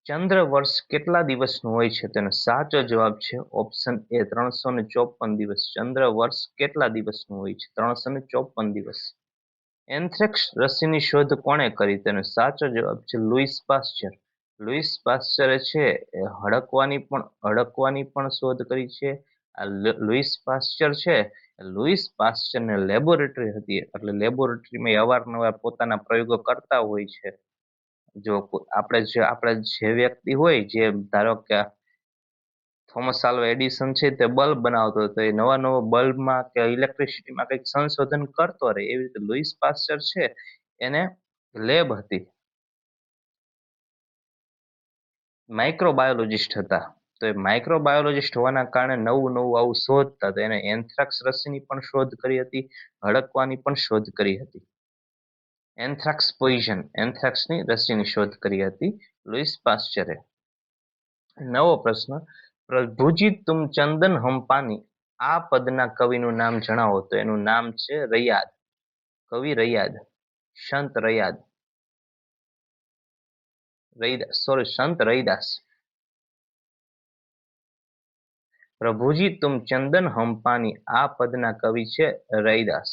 ચંદ્ર વર્ષ કેટલા દિવસનું હોય છે? તેનો સાચો જવાબ છે ઓપ્શન એ 354 દિવસ. ચંદ્ર વર્ષ કેટલા દિવસનું હોય છે? 354 દિવસ. એન્થ્રેક્સ રસીની શોધ કોણે કરી? તેનો સાચો જવાબ છે લુઈસ પાસ્ચર. લુઈસ પાસ્ચરે છે એ હડકવાની પણ શોધ કરી છે. આ લુઈસ પાસ્ચર છે, લુઈસ પાસ્ચરને લેબોરેટરી હતી, એટલે લેબોરેટરીમાં અવારનવાર પોતાના પ્રયોગો કરતા હોય છે. જો આપણે જે વ્યક્તિ હોય, જે ધારો કે થોમસ આલ્વા એડિસન છે તે બલ્બ બનાવતો હતો, એ નવા નવા બલ્બમાં કે ઇલેક્ટ્રિસિટીમાં કંઈક સંશોધન કરતો રહે, એવી રીતે લુઈસ પાસ્ચર છે એને લેબ હતી, માઇક્રોબાયોલોજિસ્ટ હતા. તો એ માઇક્રોબાયોલોજિસ્ટ હોવાના કારણે નવું નવું આવું શોધતા હતા. એને એન્થ્રાક્સ રસીની પણ શોધ કરી હતી, હડકવાની પણ શોધ કરી હતી. એન્થ્રાક્સ પોઈઝન, એન્થ્રાક્સની રસીની શોધ કરી હતી લુઈસ પાસ્ચરે. નવો પ્રશ્ન, પ્રભુજી તુમ ચંદન હમ પાની, આ પદના કવિનું નામ જણાવો. તો એનું નામ છે રૈયાદ. કવિ રૈયાદ, સંત રૈયાદ, સંત રૈદાસ. પ્રભુજી તુમ ચંદન હમ પાની, આ પદના કવિ છે રૈદાસ.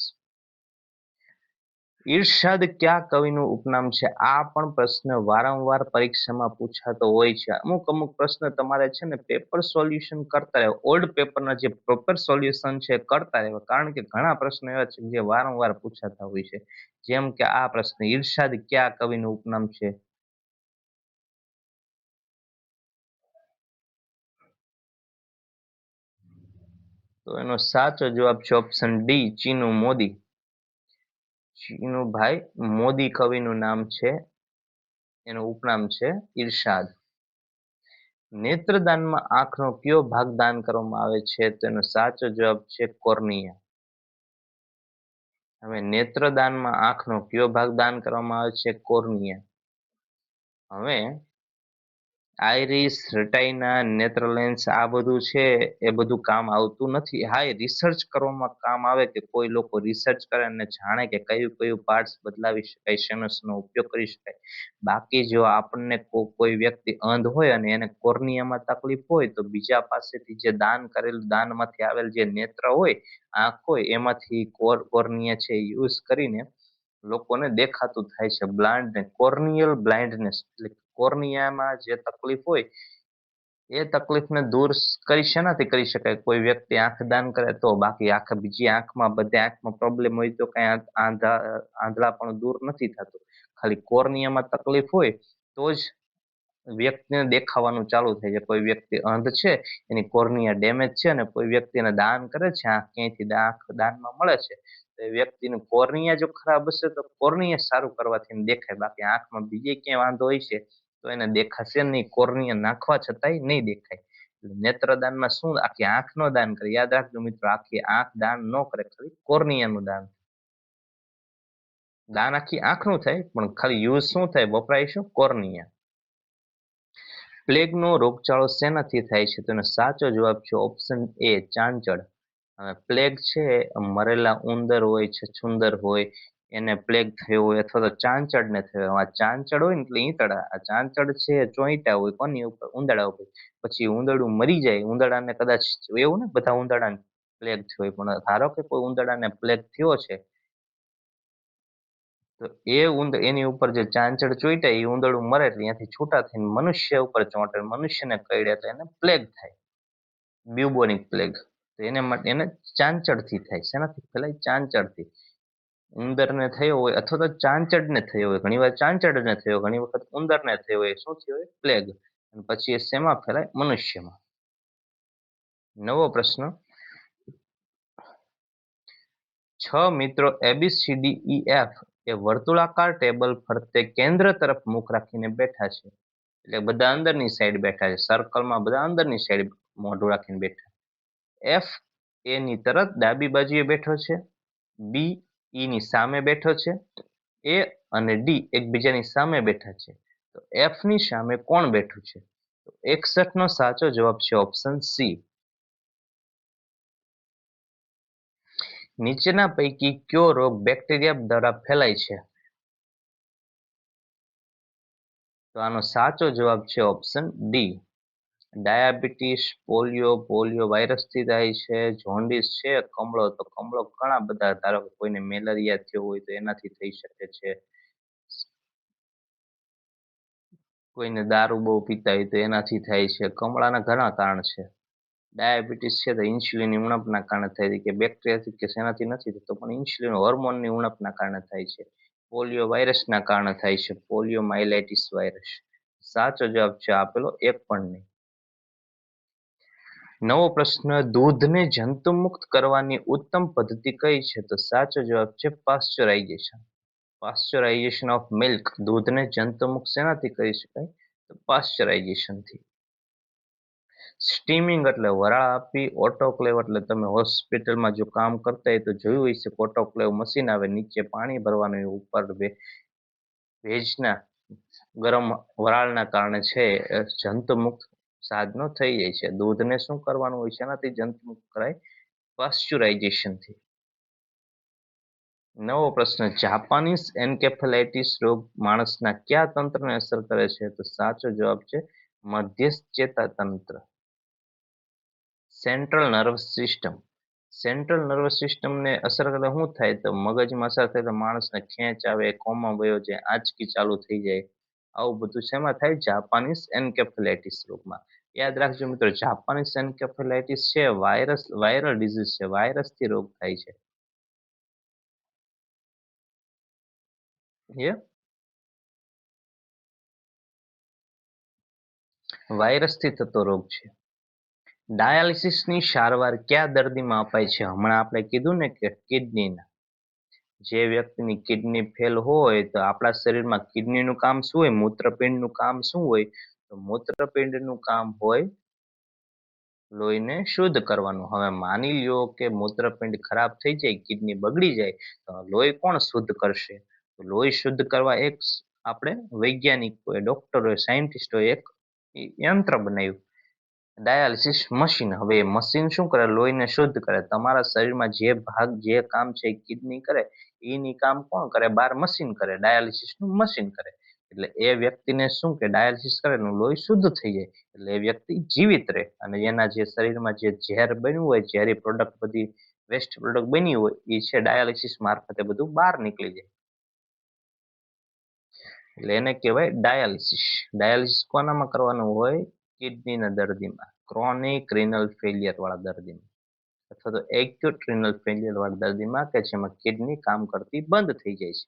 ઈર્ષાદ કયા કવિનું ઉપનામ છે? આ પણ પ્રશ્ન વારંવાર પરીક્ષામાં પૂછાતો હોય છે. અમુક અમુક પ્રશ્ન તમારે છે ને પેપર સોલ્યુશન કરતા રહેવા, ઓલ્ડ પેપરના જે પ્રોપર સોલ્યુશન છે કરતા રહેવા, કારણ કે ઘણા પ્રશ્નો એવા છે જે વારંવાર પૂછાતા હોય છે. જેમ કે આ પ્રશ્ન, ઈર્ષાદ કયા કવિનું ઉપનામ છે? તો એનો સાચો જવાબ છે ઓપ્શન ડી, ચીનુ મોદી. ચીનુભાઈ મોદી કવિનું નામ છે, એનું ઉપનામ છે ઈર્ષાદ. નેત્રદાનમાં આંખનો કયો ભાગ દાન કરવામાં આવે છે? તેનો સાચો જવાબ છે કોર્નિયા. હવે નેત્રદાનમાં આંખનો કયો ભાગ દાન કરવામાં આવે છે? કોર્નિયા. હવે આઈરિસ, રેટાઇના, નેત્રલેન્સ આ બધું છે એ બધું કામ આવતું નથી. હા, એ રિસર્ચ કરવામાં કામ આવે કે કોઈ લોકો રિસર્ચ કરે અને જાણે કે કયું કયું પાર્ટ્સ બદલાવી શકાય, શેનો ઉપયોગ કરી શકાય. બાકી જો આપણને કોઈ વ્યક્તિ અંધ હોય અને એને કોર્નિયામાં તકલીફ હોય તો બીજા પાસેથી જે દાન કરેલું દાનમાંથી આવેલ જે નેત્ર હોય, આંખ હોય, એમાંથી કોર્નિયા છે યુઝ કરીને લોકોને દેખાતું થાય છે. બ્લાઇન્ડનેસ, કોર્નિયલ બ્લાઇન્ડનેસ એટલે કોર્નિયામાં જે તકલીફ હોય એ તકલીફને દૂર શેનાથી કરી શકાય? કોઈ વ્યક્તિ આંખ દાન કરે તો. બાકી આંખ બીજી આંખમાં બધે આંખમાં પ્રોબ્લેમ હોય તો કઈ આંધળા પણ દૂર નથી થતું. ખાલી કોર્નિયામાં તકલીફ હોય તો જ વ્યક્તિને દેખાવાનું ચાલુ થાય છે. કોઈ વ્યક્તિ અંધ છે, એની કોર્નિયા ડેમેજ છે અને કોઈ વ્યક્તિને દાન કરે છે, આંખ ક્યાંયથી આંખ દાનમાં મળે છે, તો એ વ્યક્તિનું કોર્નિયા જો ખરાબ હશે તો કોર્નિયા સારું કરવાથી દેખાય. બાકી આંખમાં બીજે ક્યાંય વાંધો હોય છે તો એને દેખાશે નહીં, કોર્નિયા નાખવા છતાંય નહીં દેખાય. નેત્રદાનમાં શું આખી આંખ નો દાન કરે? યાદ રાખજો મિત્રો, આખી આંખ દાન ન કરે, ખાલી કોર્નિયાનું દાન. દાન આખી આંખનું થાય પણ ખાલી યુઝ શું થાય, વપરાય શું? કોર્નિયા. પ્લેગનો રોગચાળો શેનાથી થાય છે? તેનો સાચો જવાબ છે ઓપ્શન એ, ચાંચડ. પ્લેગ છે મરેલા ઉંદર હોય છે, છુંદર હોય, એને પ્લેગ થયો હોય અથવા તો ચાંચડ ને થયો. આ ચાંચડ હોય ને એટલે ઈંતડા, આ ચાંચડ છે ચોઈટા હોય કોની ઉપર? ઉંદડા ઉપર. પછી ઉંદરડું મરી જાય, ઉંદડાને કદાચ એવું ને બધા ઉંદડાને પ્લેગ થયો હોય, પણ ધારો કે કોઈ ઉંદડાને પ્લેગ થયો છે તો એની ઉપર જે ચાંચડ ચોઈટા એ ઉંદરડું મરે એટલે ત્યાંથી છૂટા થઈને મનુષ્ય ઉપર ચોંટે, મનુષ્યને કરડે તો એને પ્લેગ થાય, બ્યુબોનિક પ્લેગ. તો એને માટે એને ચાંચડથી થાય. શેનાથી ફેલાય? ચાંચડથી. ઉંદરને થયો હોય અથવા તો ચાંચડને થયો હોય, ઘણી વાર ચાંચડને થયો, ઘણી વખત ઉંદરને થયો હોય, શું થયો હોય? પ્લેગ. અને પછી એ શેમાં ફેલાય? મનુષ્યમાં. નવો પ્રશ્ન, 6 મિત્રો ABCDEF એ વર્તુળાકાર ટેબલ ફરતે કેન્દ્ર તરફ મુખ રાખીને બેઠા છે. એટલે બધા અંદરની સાઈડ બેઠા છે, સર્કલમાં બધા અંદરની સાઈડ મોઢું રાખીને બેઠા. એફ એ ની તરત ડાબી બાજુએ બેઠો છે, બી ઈ ની સામે બેઠો છે, એ અને ડી એકબીજાની સામે બેઠા છે. તો એફ ની સામે કોણ બેઠું છે? 61 નો સાચો જવાબ છે ઓપ્શન સી. નીચેના પૈકી કયો રોગ બેક્ટેરિયા દ્વારા ફેલાય છે? તો આનો સાચો જવાબ છે ઓપ્શન ડી, ડાયાબિટીસ, પોલિયો વાયરસથી થાય છે, જોન્ડિસ છે, કમળો, તો કમળો ઘણા બધા, ધારો કે કોઈને મેલેરિયા થયો હોય તો એનાથી થઈ શકે છે, કોઈને દારૂ બહુ પીતા હોય તો એનાથી થાય છે. કમળાના ઘણા કારણ છે. ડાયાબિટીસ છે તો ઇન્સ્યુલિનની ઉણપના કારણે થાય છે, બેક્ટેરિયાથી કે શેનાથી નથી થતો, પણ ઇન્સ્યુલિન હોર્મોનની ઉણપના કારણે થાય છે. પોલિયો વાયરસના કારણે થાય છે, પોલિયો માઇલાઇટિસ વાયરસ. સાચો જવાબ છે આપેલો, એક પણ નહીં. નવો પ્રશ્ન, દૂધને જંતુમુક્ત કરવાની ઉત્તમ પદ્ધતિ કઈ છે? તો સાચો જવાબ છે પાશ્ચરાઇઝેશન. પાશ્ચરાઇઝેશન ઓફ મિલ્ક. દૂધને જંતુમુક્ત શેનાથી કરી શકાય? તો પાશ્ચરાઇઝેશનથી. સ્ટીમિંગ એટલે વરાળ આપવી, ઓટોક્લેવ એટલે તમે હોસ્પિટલમાં જો કામ કરતા હોય તો જોયું હશે, ઓટોક્લેવ મશીન આવે, નીચે પાણી ભરવાનું, ઉપર ભેજના ગરમ વરાળના કારણે છે જંતુમુક્ત સાધનો થઈ જાય છે. દૂધને શું કરવાનું હોય છે, એનાથી જંતુમુક્ત કરાય? પાશ્ચરાઇઝેશનથી. નવો પ્રશ્ન, જાપાનીઝ એન્કેફેલાઇટિસ રોગ માણસના કયા તંત્રને અસર કરે છે? તો સાચો જવાબ છે મધ્યસ્થ ચેતાતંત્ર, central nervous system. Central nervous સિસ્ટમને અસર કરે શું થાય? તો મગજમાં અસર થાય તો માણસને ખેંચ આવે, કોમા વયો જાય, આંચકી ચાલુ થઈ જાય. આવું બધું શેમાં થાય? જાપાનીઝ એન્કેફેલાઇટિસ રોગમાં. યાદ રાખજો મિત્રો, જાપાનીઝ એન્કેફેલાઇટિસ છે વાયરલ ડિઝીઝ છે, વાયરસથી રોગ થાય છે. વાયરસથી થતો રોગ છે. ડાયાલિસિસની સારવાર કયા દર્દીમાં અપાય છે? હમણાં આપણે કીધું ને કે કિડનીના, જે વ્યક્તિની કિડની ફેલ હોય તો આપણા શરીરમાં કિડનીનું કામ શું હોય? મૂત્રપિંડનું કામ શું હોય? તો મૂત્રપિંડનું કામ હોય લોહીને શુદ્ધ કરવાનું. હવે માની લ્યો કે મૂત્રપિંડ ખરાબ થઈ જાય, કિડની બગડી જાય, તો લોહી કોણ શુદ્ધ કરશે? તો લોહી શુદ્ધ કરવા એક આપણે વૈજ્ઞાનિકોએ, ડોક્ટરોએ, સાયન્ટિસ્ટોએ એક યંત્ર બનાવ્યું, ડાયાલિસિસ મશીન. હવે એ મશીન શું કરે? લોહીને શુદ્ધ કરે. તમારા શરીરમાં જે ભાગ જે કામ છે કિડની કરે, એની કામ કોણ કરે? બાર મશીન કરે, ડાયાલિસિસ નું મશીન કરે. એટલે એ વ્યક્તિને શું કે ડાયાલિસિસ કરે એનું લોહી શુદ્ધ થઈ જાય, એટલે એ વ્યક્તિ જીવિત રહે અને એના જે શરીરમાં જે ઝેર બન્યું હોય, ઝેરી પ્રોડક્ટ બધી વેસ્ટ પ્રોડક્ટ બની હોય, એ છે ડાયાલિસિસ મારફતે બધું બહાર નીકળી જાય. એટલે એને કહેવાય ડાયાલિસિસ. ડાયાલિસિસ કોનામાં કરવાનું હોય? કિડનીના દર્દીમાં, ક્રોનિક રિનલ ફેલિયર વાળા દર્દીમાં, અથવા તો એક્યુટ રિનલ ફેલિયર વાળા દર્દીમાં કે જેમાં કિડની કામ કરતી બંધ થઈ જાય છે.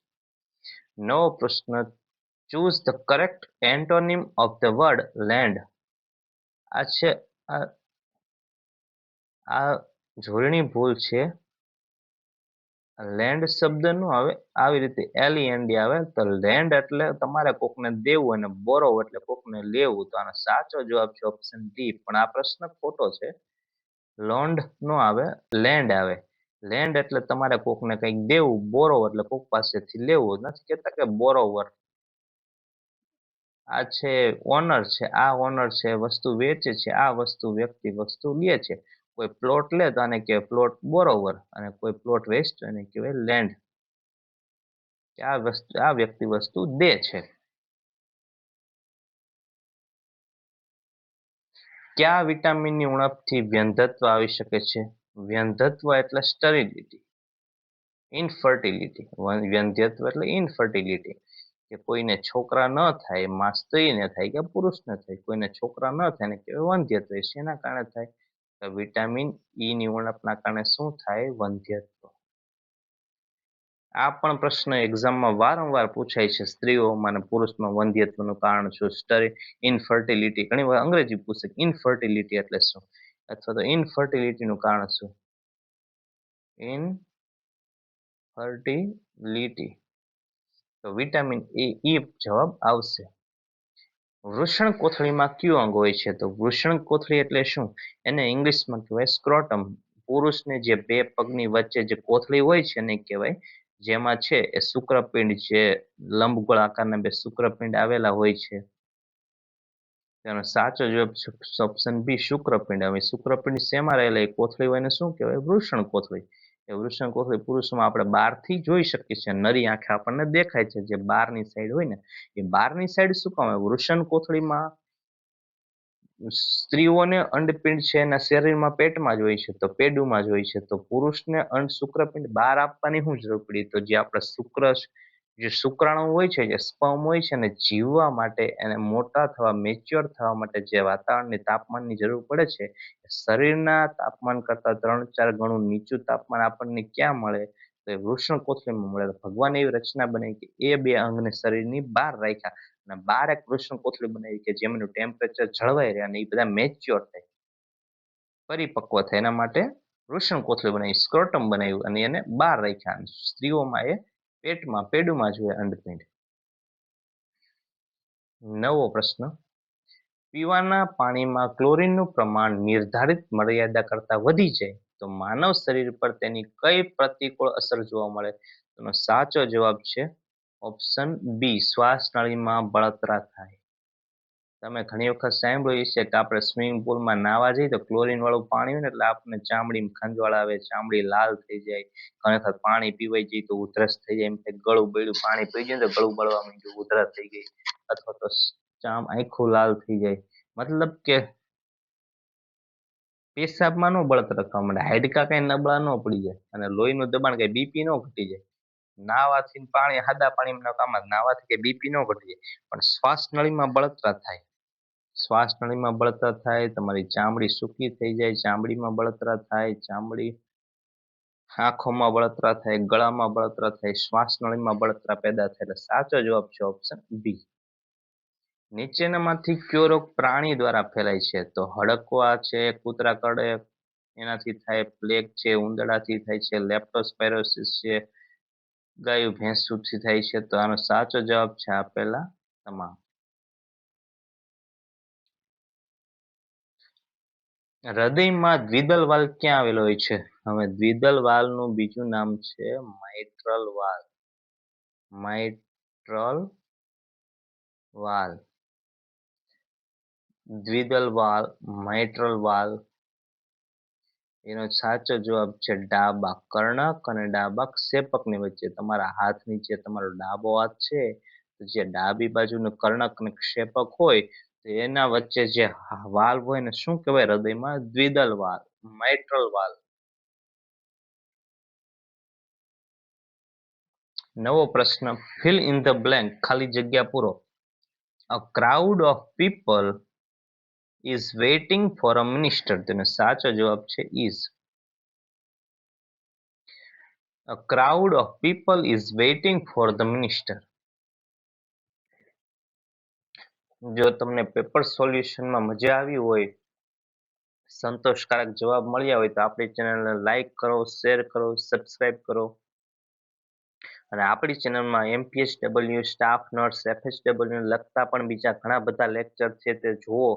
નવો પ્રશ્ન, choose the correct antonym of the word land. આ છે આ જોડણી ભૂલ છે. લેન્ડ શબ્દ નો આવે, આવી રીતે LEND આવે. તો લેન્ડ એટલે તમારે કોકને દેવું અને બોરો એટલે કોકને લેવું. તો આનો સાચો જવાબ છે ઓપ્શન ડી. પણ આ પ્રશ્ન ખોટો છે. લોન્ડ નો આવે, લેન્ડ આવે. લેન્ડ એટલે તમારે કોકને કંઈક દેવું, બોરો એટલે કોક પાસેથી લેવું. નથી કહેતા કે બોરોવર. આ છે ઓનર છે, આ ઓનર છે, વસ્તુ વેચે છે, આ વસ્તુ વ્યક્તિ વસ્તુ લે છે. કોઈ પ્લોટ લે તો આને કહેવાય પ્લોટ બોરોવર, અને કોઈ પ્લોટ વેચે તો એને કહેવાય લેન્ડ. કે આ વ્યક્તિ વસ્તુ દે છે. કયા વિટામિનની ઉણપથી વ્યંધત્વ આવી શકે છે? વ્યંધત્વ એટલે સ્ટરીલિટી, ઇનફર્ટિલિટી. વ્યંધ્યત્વ એટલે ઇનફર્ટિલિટી, કે કોઈને છોકરા ન થાય, એમાં સ્ત્રીને થાય કે પુરુષને થાય. કોઈને છોકરા ન થાય ને કહેવાય વંધ્યત્વ. શેના કારણે થાય? તો વિટામિન ઈ ની ઉણપના કારણે શું થાય? વંધ્યત્વ. આ પણ પ્રશ્ન એક્ઝામમાં વારંવાર પૂછાય છે. સ્ત્રીઓમાં અને પુરુષમાં વંધ્યત્વનું કારણ શું? ઇનફર્ટિલિટી. ઘણી વાર અંગ્રેજી પૂછે ઇનફર્ટિલિટી એટલે શું, અથવા તો ઇનફર્ટિલિટીનું કારણ શું? ઇનફર્ટિલિટી. તો વિટામિન ઈ જવાબ આવશે. વૃષણ કોથળીમાં કયું અંગ હોય છે? તો વૃષણ કોથળી એટલે શું? એને ઇંગ્લિશમાં કહેવાય સ્ક્રોટમ. પુરુષને જે બે પગની વચ્ચે જે કોથળી હોય છે એને કહેવાય, જેમાં છે એ શુક્રપિંડ છે, લંબગોળ આકારના બે શુક્રપિંડ આવેલા હોય છે. તેનો સાચો જવાબ છે ઓપ્શન બી, શુક્રપિંડ. હવે શુક્રપિંડ શેમાં રહેલા? એ કોથળી હોય ને શું કહેવાય? વૃષણ કોથળી. એ વૃષણ કોથળી પુરુષમાં આપણે બહારથી જોઈ શકીએ છીએ, નરી આંખે આપણને દેખાય છે. જે બહારની સાઈડ હોય ને એ બહારની સાઈડ શું કામ હોય? વૃષણ કોથળીમાં સ્ત્રીઓને અંડપિંડ છે એના શરીરમાં પેટમાં જ હોય છે, તો પેડુમાં જ હોય છે. તો પુરુષને અંડ શુક્રપિંડ બહાર આપવાની શું જરૂર પડી? તો જે આપણે શુક્ર, જે શુક્રાણુ હોય છે, જે સ્પર્મ હોય છે, ને જીવવા માટે, એને મોટા થવા, મેચ્યોર થવા માટે જે વાતાવરણની તાપમાનની જરૂર પડે છે, શરીરના તાપમાન કરતા 3-4 ગણું નીચું તાપમાન આપણને ક્યાં મળે? તો એ વૃષણ કોથળીમાં મળે. ભગવાન એવી રચના બનાવી કે એ બે અંગને શરીરની બહાર રાખ્યા અને બહાર એક વૃષણ કોથળી બનાવી કે જેમનું ટેમ્પરેચર જળવાઈ રહે અને એ બધા મેચ્યોર થાય, પરિપક્વ થાય. એના માટે વૃષણ કોથળી બનાવી, સ્ક્રોટમ બનાવ્યું અને એને બહાર રાખ્યા. સ્ત્રીઓમાં એ પેટમાં, પેડુમાં જ હોય અંડપિંડ. નવો પ્રશ્ન, પીવાના પાણીમાં ક્લોરીનનું પ્રમાણ નિર્ધારિત મર્યાદા કરતા વધી જાય તો માનવ શરીર પર તેની કઈ પ્રતિકૂળ અસર જોવા મળે? તેનો સાચો જવાબ છે ઓપ્શન બી, શ્વાસ નળીમાં બળતરા થાય. તમે ઘણી વખત સાંભળ્યું છે કે આપણે સ્વિમિંગ પુલમાં નાહવા જઈએ તો ક્લોરીન વાળું પાણી હોય ને એટલે આપણને ચામડીમાં ખંજવાળ આવે, ચામડી લાલ થઈ જાય. ઘણી વખત પાણી પીવાઈ જાય તો ઉધરસ થઈ જાય, એમ થાય ગળું બળ્યું, પાણી પી જાય તો ગળું બળવા માંડ્યું, ઉધરસ થઈ ગઈ. અથવા તો આંખું લાલ થઈ જાય. મતલબ કે પેશાબમાં નો બળતરા થવા માંડે, હાડકા કઈ નબળા ન પડી જાય અને લોહીનું દબાણ કઈ બીપી નો ઘટી જાય. નાવાથી પાણી, સાદા પાણીમાં કામ જ, નાવાથી કે બીપી નો ઘટી જાય, પણ શ્વાસ નળીમાં બળતરા થાય. શ્વાસ નળીમાં બળતરા થાય, તમારી ચામડી સૂકી થઈ જાય, ચામડીમાં બળતરા થાય, ચામડી, આંખોમાં બળતરા થાય, ગળામાં બળતરા થાય, શ્વાસ નળીમાં બળતરા પેદા થાય. એટલે સાચો જવાબ છે ઓપ્શન બી. નીચેનામાંથી કયો રોગ પ્રાણી દ્વારા ફેલાય છે? તો હડકવા છે, કૂતરા કરડે એનાથી થાય, પ્લેગ છે ઉંદરડાથી થાય છે, લેપ્ટોસ્પાયરોસિસ છે ગાયું ભેંસુથી થાય છે. તો આનો સાચો જવાબ છે આપેલા તમામ. હૃદયમાં દ્વિદલ વાલ્વ ક્યાં આવેલો હોય છે? હવે દ્વિદલ વાલ્વનું બીજું નામ છે માઇટ્રલ વાલ્વ. માઇટ્રલ વાલ્વ, દ્વિદલ વાલ્વ, માઇટ્રલ વાલ્વ. એનો સાચો જવાબ છે ડાબા કર્ણક અને ડાબા ક્ષેપકની વચ્ચે. તમારા હાથ નીચે તમારો ડાબો હાથ છે, તો જે ડાબી બાજુનું કર્ણક અને ક્ષેપક હોય તો એના વચ્ચે જે વાલ્વ હોય ને શું કહેવાય હૃદયમાં? દ્વિદલ વાલ્વ, માઇટ્રલ વાલ્વ. નવો પ્રશ્ન, ફિલ ઇન ધ બ્લેન્ક, ખાલી જગ્યા પૂરો. A crowd of people is waiting for a minister. તેનો સાચો જવાબ છે is. A crowd of people is waiting for the minister. જો તમને પેપર સોલ્યુશનમાં મજા આવી હોય, સંતોષકારક જવાબ મળ્યા હોય તો આપણી ચેનલને લાઈક કરો, શેર કરો, સબસ્ક્રાઇબ કરો. અને આપણી ચેનલમાં MPSW, સ્ટાફ નર્સ, FSW લગતા પણ બીજા ઘણા બધા લેક્ચર છે તે જુઓ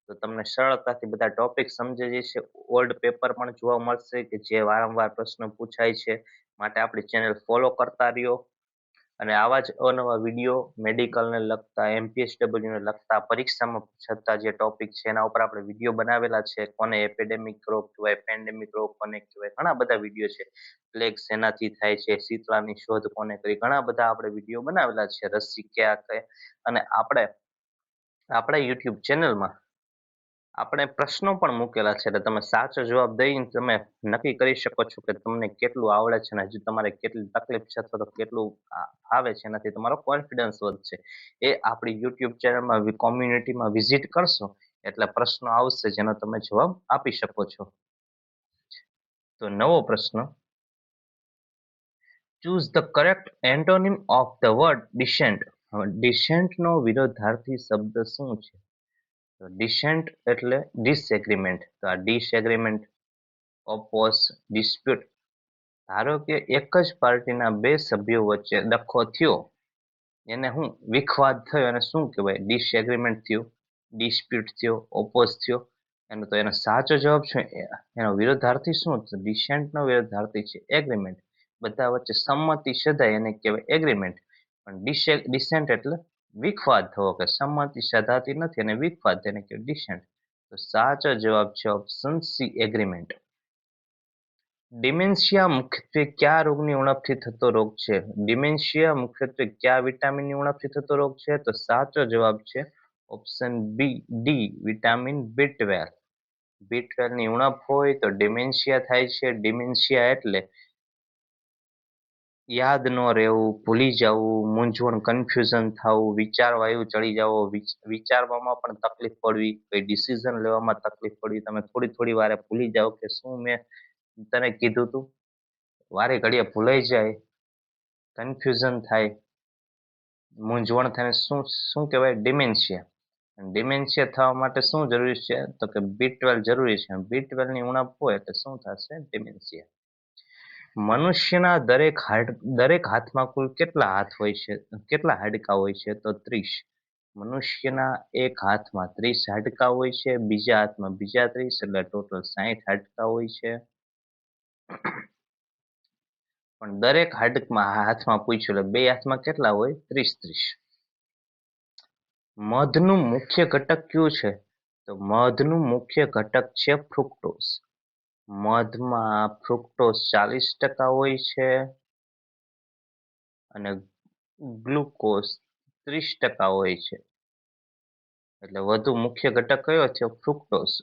તો તમને સરળતાથી બધા ટોપિક સમજાઈ જશે. ઓલ્ડ પેપર પણ જોવા મળશે કે જે વારંવાર પ્રશ્ન પૂછાય છે. માટે આપણી ચેનલ ફોલો કરતા રહ્યો. અને આવા જ અવનવા વિડીયો મેડિકલને લગતા, MPSW ને લગતા, પરીક્ષામાં પૂછાતા જે ટોપિક છે એના ઉપર આપણે વિડીયો બનાવેલા છે. કોને એપિડેમિક રોગ કહેવાય, પેન્ડેમિક રોગ કોને કહેવાય, ઘણા બધા વિડીયો છે. પ્લેગ શેનાથી થાય છે, શીતળાની શોધ કોને કરી, ઘણા બધા આપણે વિડીયો બનાવેલા છે. રસી ક્યાં કઈ, અને આપણે યુટ્યુબ ચેનલમાં આપણે પ્રશ્નો પણ મૂકેલા છે એટલે તમે સાચો જવાબ દઈને તમે નક્કી કરી શકો છો કે તમને કેટલું આવડે છે અને હજુ તમારે કેટલી તકલીફ છે અથવા તો કેટલું આવે છે. એનાથી તમારો કોન્ફિડન્સ વધશે. એ આપણી યુટ્યુબ ચેનલમાં કોમ્યુનિટીમાં વિઝિટ કરશો એટલે પ્રશ્નો આવશે જેનો તમે જવાબ આપી શકો છો. તો નવો પ્રશ્ન, choose the correct antonym of the word descent. હવે ડિસેન્ટનો વિરોધાર્થી શબ્દ શું છે? તો ડિસેન્ટ એટલે ડિસએગ્રીમેન્ટ. તો આ ડિસએગ્રીમેન્ટ, ઓપોઝ, ડિસ્પ્યુટ. ધારો કે એક જ પાર્ટીના બે સભ્યો વચ્ચે ડખો થયો, એને હું વિખવાદ થયો, અને શું કહેવાય? ડિસએગ્રીમેન્ટ થયું, ડિસ્પ્યુટ થયો, ઓપોઝ થયો. તો એનો સાચો જવાબ છે, એનો વિરોધાર્થી શું? ડિસેન્ટનો વિરોધાર્થી છે એગ્રીમેન્ટ. બધા વચ્ચે સંમતિ સધાય એને કહેવાય એગ્રીમેન્ટ. પણ ડિસેન્ટ એટલે વિખવાદ થવો, કે સંમતિ સધાતી નથી અને વિખવાદ, તેને કહેવાય ડિસેન્ટ. તો સાચો જવાબ છે ઓપ્શન સી, એગ્રીમેન્ટ. ડિમેન્શિયા મુખ્યત્વે કયા રોગની ઉણપથી થતો રોગ છે? ડિમેન્શિયા મુખ્યત્વે કયા વિટામિનની ઉણપથી થતો રોગ છે? તો સાચો જવાબ છે ઓપ્શન બી, ડી, વિટામિન B12. B12 ની ઉણપ હોય તો ડિમેન્શિયા થાય છે. ડિમેન્શિયા એટલે યાદ ન રહેવું, ભૂલી જવું, મૂંઝવણ, કન્ફ્યુઝન થવું, વિચારવાયુ ચડી જવો, વિચારવામાં પણ તકલીફ પડવી, કોઈ ડિસિઝન લેવામાં તકલીફ પડવી, તમે થોડી થોડી વારે ભૂલી જાઓ કે શું મેં તને કીધું તું, વારે ઘડીએ ભૂલાઈ જાય, કન્ફ્યુઝન થાય, મૂંઝવણ થાય, શું શું કહેવાય? ડિમેન્શિયા. ડિમેન્શિયા થવા માટે શું જરૂરી છે? તો કે B12 જરૂરી છે. B12 ની ઉણપ હોય એટલે શું થશે? ડિમેન્શિયા. મનુષ્યના દરેક હાથમાં કુલ કેટલા હાથ હોય છે? કેટલા હાડકા હોય છે? તો 30. મનુષ્યના એક હાથમાં 30 હાડકા હોય છે, બીજા હાથમાં બીજા 30, એટલે ટોટલ 60 હાડકા હોય છે. પણ દરેક હાથમાં પૂછ્યું એટલે બે હાથમાં કેટલા હોય? 30. મધનું મુખ્ય ઘટક કયું છે? તો મધનું મુખ્ય ઘટક છે ફ્રુક્ટોઝ. મધમાં ફ્રુક્ટોઝ 40% હોય છે અને ગ્લુકોઝ 30% હોય છે. એટલે વધુ મુખ્ય ઘટક કયો છે? ફ્રુક્ટોઝ.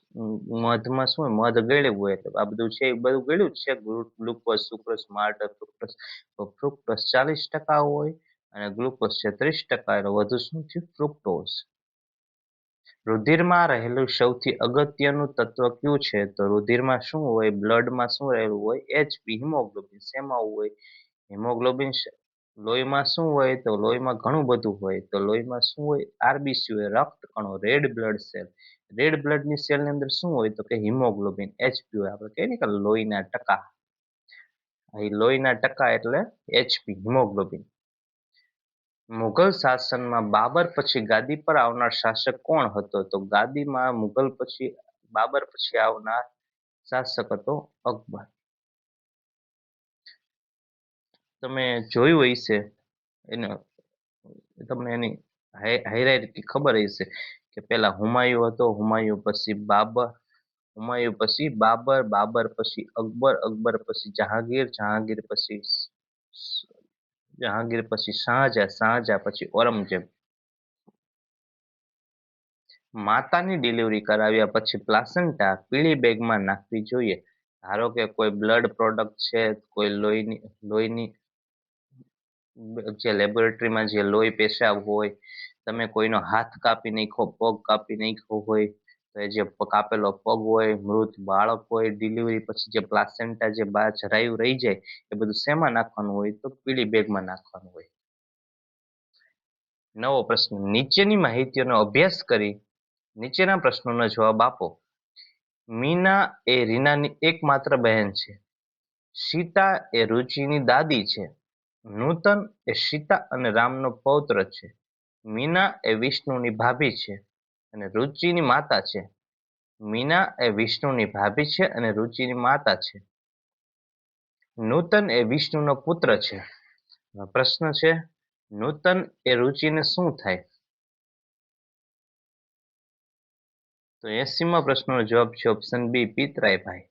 મધમાં શું હોય? મધ ગળ્યું હોય એટલે આ બધું છે એ બધું ગળ્યું જ છે. Glucose, sucrose, maltose, fructose. તો ફ્રુક્ટોઝ 40% હોય અને ગ્લુકોઝ છે 30%. એટલે વધુ શું થયું? ફ્રુક્ટોઝ. રુધિરમાં રહેલું સૌથી અગત્યનું તત્વ કયું છે? તો રુધિરમાં શું હોય? બ્લડમાં શું રહેલું હોય? HP, haemoglobin. શેમાં હોય? હિમોગ્લોબિન. લોહીમાં શું હોય? તો લોહીમાં ઘણું બધું હોય. તો લોહીમાં શું હોય? RBC હોય, રક્તકણો, રેડ બ્લડ સેલ. રેડ બ્લડની સેલની અંદર શું હોય? તો કે હિમોગ્લોબિન, HP હોય. આપણે કહીએ ને કે લોહીના ટકા, લોહીના ટકા એટલે HP, હિમોગ્લોબિન. મુઘલ શાસનમાં બાબર પછી ગાદી પર આવનાર શાસક કોણ હતો? તો ગાદીમાં મુઘલ પછી બાબર પછી આવનાર શાસક હતો અકબર. તમે જોયું હશે એને, તમને એની હાયરાર્કી ખબર હશે કે પેલા હુમાયુ હતો, હુમાયુ પછી બાબર, હુમાયુ પછી બાબર, બાબર પછી અકબર, અકબર પછી જહાંગીર, જહાંગીર પછી જહાંગીર પછી શાહજહાં, શાહજહાં પછી ઔરંગઝેબ. માતાની ડિલિવરી કરાવ્યા પછી પ્લાસેન્ટા પીળી બેગમાં નાખવી જોઈએ. ધારો કે કોઈ બ્લડ પ્રોડક્ટ છે, કોઈ લોહીની જે લેબોરેટરીમાં જે લોહી પેશાબ હોય, તમે કોઈનો હાથ કાપી નાખો, પગ કાપી નાખ્યો હોય, તો એ જે કાપેલો પગ હોય, મૃત બાળક હોય, ડિલિવરી પછી જે પ્લાસેન્ટા જે બહાર જરાયું રહી જાય, એ બધું શેમાં નાખવાનું હોય? તો પીળી બેગમાં નાખવાનું હોય. નવો પ્રશ્ન, નીચેની માહિતીઓનો અભ્યાસ કરી નીચેના પ્રશ્નોનો જવાબ આપો. મીના એ રીનાની એકમાત્ર બહેન છે. સીતા એ રુચિની દાદી છે. નૂતન એ સીતા અને રામનો પૌત્ર છે. મીના એ વિષ્ણુની ભાભી છે અને રુચિની માતા છે. મીના એ વિષ્ણુની ભાભી છે અને રુચિની માતા છે. નૂતન એ વિષ્ણુનો પુત્ર છે. પ્રશ્ન છે, નૂતન એ રુચિને શું થાય? તો 80મા પ્રશ્નનો જવાબ છે ઓપ્શન બી, પિતરાઈ ભાઈ.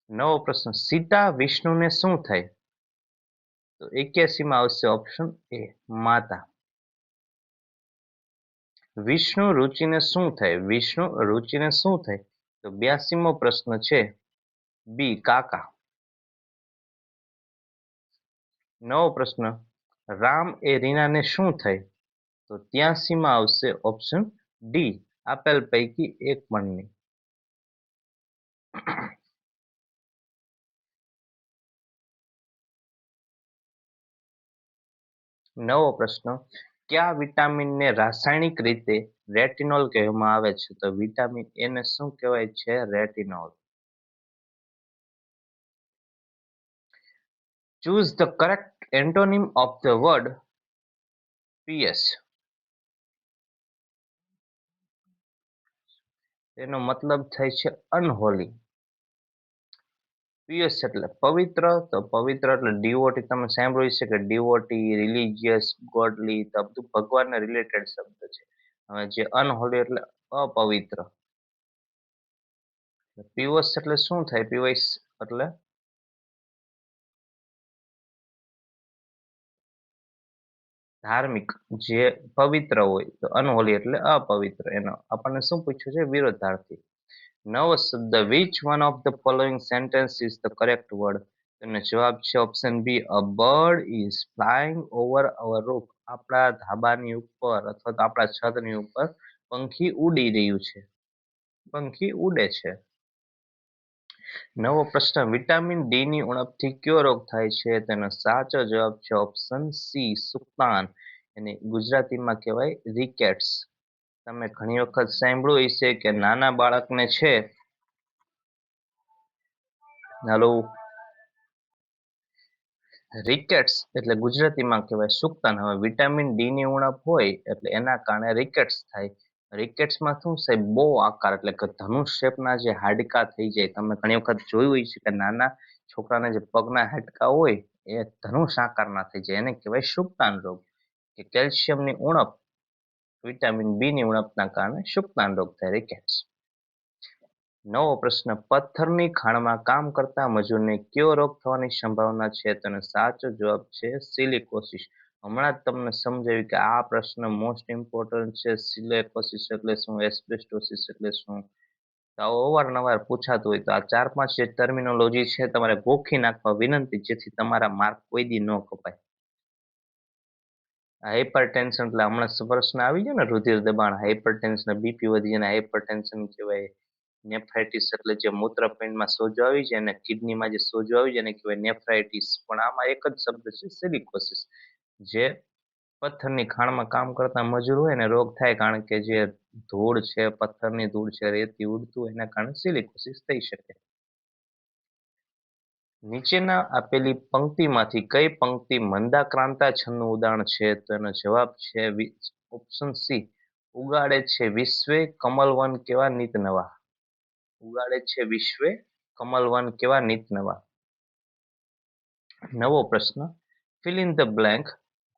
નવો પ્રશ્ન, સીતા વિષ્ણુને શું થાય? તો 81માં આવશે ઓપ્શન એ, માતા. વિષ્ણુ રુચિને શું થાય? વિષ્ણુ રુચિને શું થાય? તો 82મો પ્રશ્ન છે બી, કાકા. નવો પ્રશ્ન, રામ એ રીનાને શું થાય? તો 83માં આવશે ઓપ્શન ડી, આપેલ પૈકી એક પણની. નવો પ્રશ્ન, કયા વિટામિનને રાસાયણિક રીતે રેટિનોલ કહેવામાં આવે છે? તો વિટામિન એ ને શું કહેવાય છે? Retinol. Choose the correct antonym of the word pious. એનો મતલબ થાય છે અનહોલી. પિયસ એટલે પવિત્ર, તો પવિત્ર એટલે ડિવોટી. તમે સાંભળ્યું છે કે ડિવોટી, રિલિજિયસ, ગોડલી, તો બધું ભગવાનને રિલેટેડ શબ્દ છે. હવે જે અનહોલી એટલે અપવિત્ર. પિવસ એટલે શું થાય? પિવસ એટલે ધાર્મિક, જે પવિત્ર હોય. તો અનહોલી એટલે અપવિત્ર. એનો આપણને શું પૂછ્યું છે? વિરોધાર્થી. નવો શબ્દ, which one of the following sentence is the correct word? એનો જવાબ છે option B, a bird is flying over our roof. આપણા ધાબાની ઉપર અથવા તો આપણા છતની ઉપર પંખી ઉડી રહ્યું છે. પંખી ઉડે છે. નવો પ્રશ્ન, વિટામિન ડી ની ઉણપથી કયો રોગ થાય છે? તેનો સાચો જવાબ છે ઓપ્શન સી, સુક્તાન. એને ગુજરાતીમાં કહેવાય રિકેટ્સ. તમે ઘણી વખત સાંભળ્યું હશે કે નાના બાળકને છે, હાલો, રિકેટ્સ એટલે ગુજરાતીમાં કહેવાય સુક્તાન. હવે વિટામિન ડી ની ઉણપ હોય એટલે એના કારણે રિકેટ્સ થાય. રિકેટ્સમાં શું છે? બો આકાર એટલે કે ધનુષ શેપના જે હાડકા થઈ જાય. તમે ઘણી વખત જોયું હોય છે કે નાના છોકરાના જે પગના હાડકા હોય એ ધનુષ આકારના થઈ જાય. એને કહેવાય સુક્તાન રોગ. કે કેલ્શિયમની ઉણપ, વિટામિન બી ની ઉણપના કારણે સુક્તાન રોગ થાય, રિકેટ્સ. નવો પ્રશ્ન, પથ્થરની ખાણમાં કામ કરતા મજૂરને કયો રોગ થવાની સંભાવના છે? તેનો સાચો જવાબ છે સિલિકોસિસ. હમણાં જ તમને સમજાવ્યું કે આ પ્રશ્ન મોસ્ટ ઇમ્પોર્ટન્ટ છે. સિલિકોસિસ એટલે શું? એસ્બેસ્ટોસિસ એટલે શું? તો અવારનવાર પૂછાતું હોય. તો આ 4-5 જે ટર્મિનોલોજી છે તમારે ગોખી નાખવા વિનંતી, જેથી તમારા માર્ક કોઈ દી ન કપાય. હાઇપરટેન્શન એટલે હમણાં પ્રશ્ન આવી ગયો ને, રુધિર દબાણ. હાઇપરટેન્શન, બીપી વધી જાય, હાઇપરટેન્શન કહેવાય. નેફ્રાઇટિસ એટલે જે મૂત્રપિંડમાં સોજો આવી જાય અને કિડનીમાં જે સોજો આવી જાય એને કહેવાય નેફ્રાઇટિસ. પણ આમાં એક જ શબ્દ છે, સિલિકોસિસ. જે પથ્થરની ખાણમાં કામ કરતા મજૂર હોય ને રોગ થાય, કારણ કે જે ધૂળ છે, પથ્થરની ધૂળ છે, રેતી ઉડતું એના કારણે સિલિકોસિસ થઈ શકે. નીચેના આપેલી પંક્તિમાંથી કઈ પંક્તિ મંદાક્રાંતા છંદનું ઉદાહરણ છે? તો એનો જવાબ છે ઓપ્શન સી, ઉગાડે છે વિશ્વે કમલવન કેવા નીત નવા? ઉગાડે છે વિશ્વે કમલવન કેવા નીત નવા? નવો પ્રશ્ન. fill in the blank.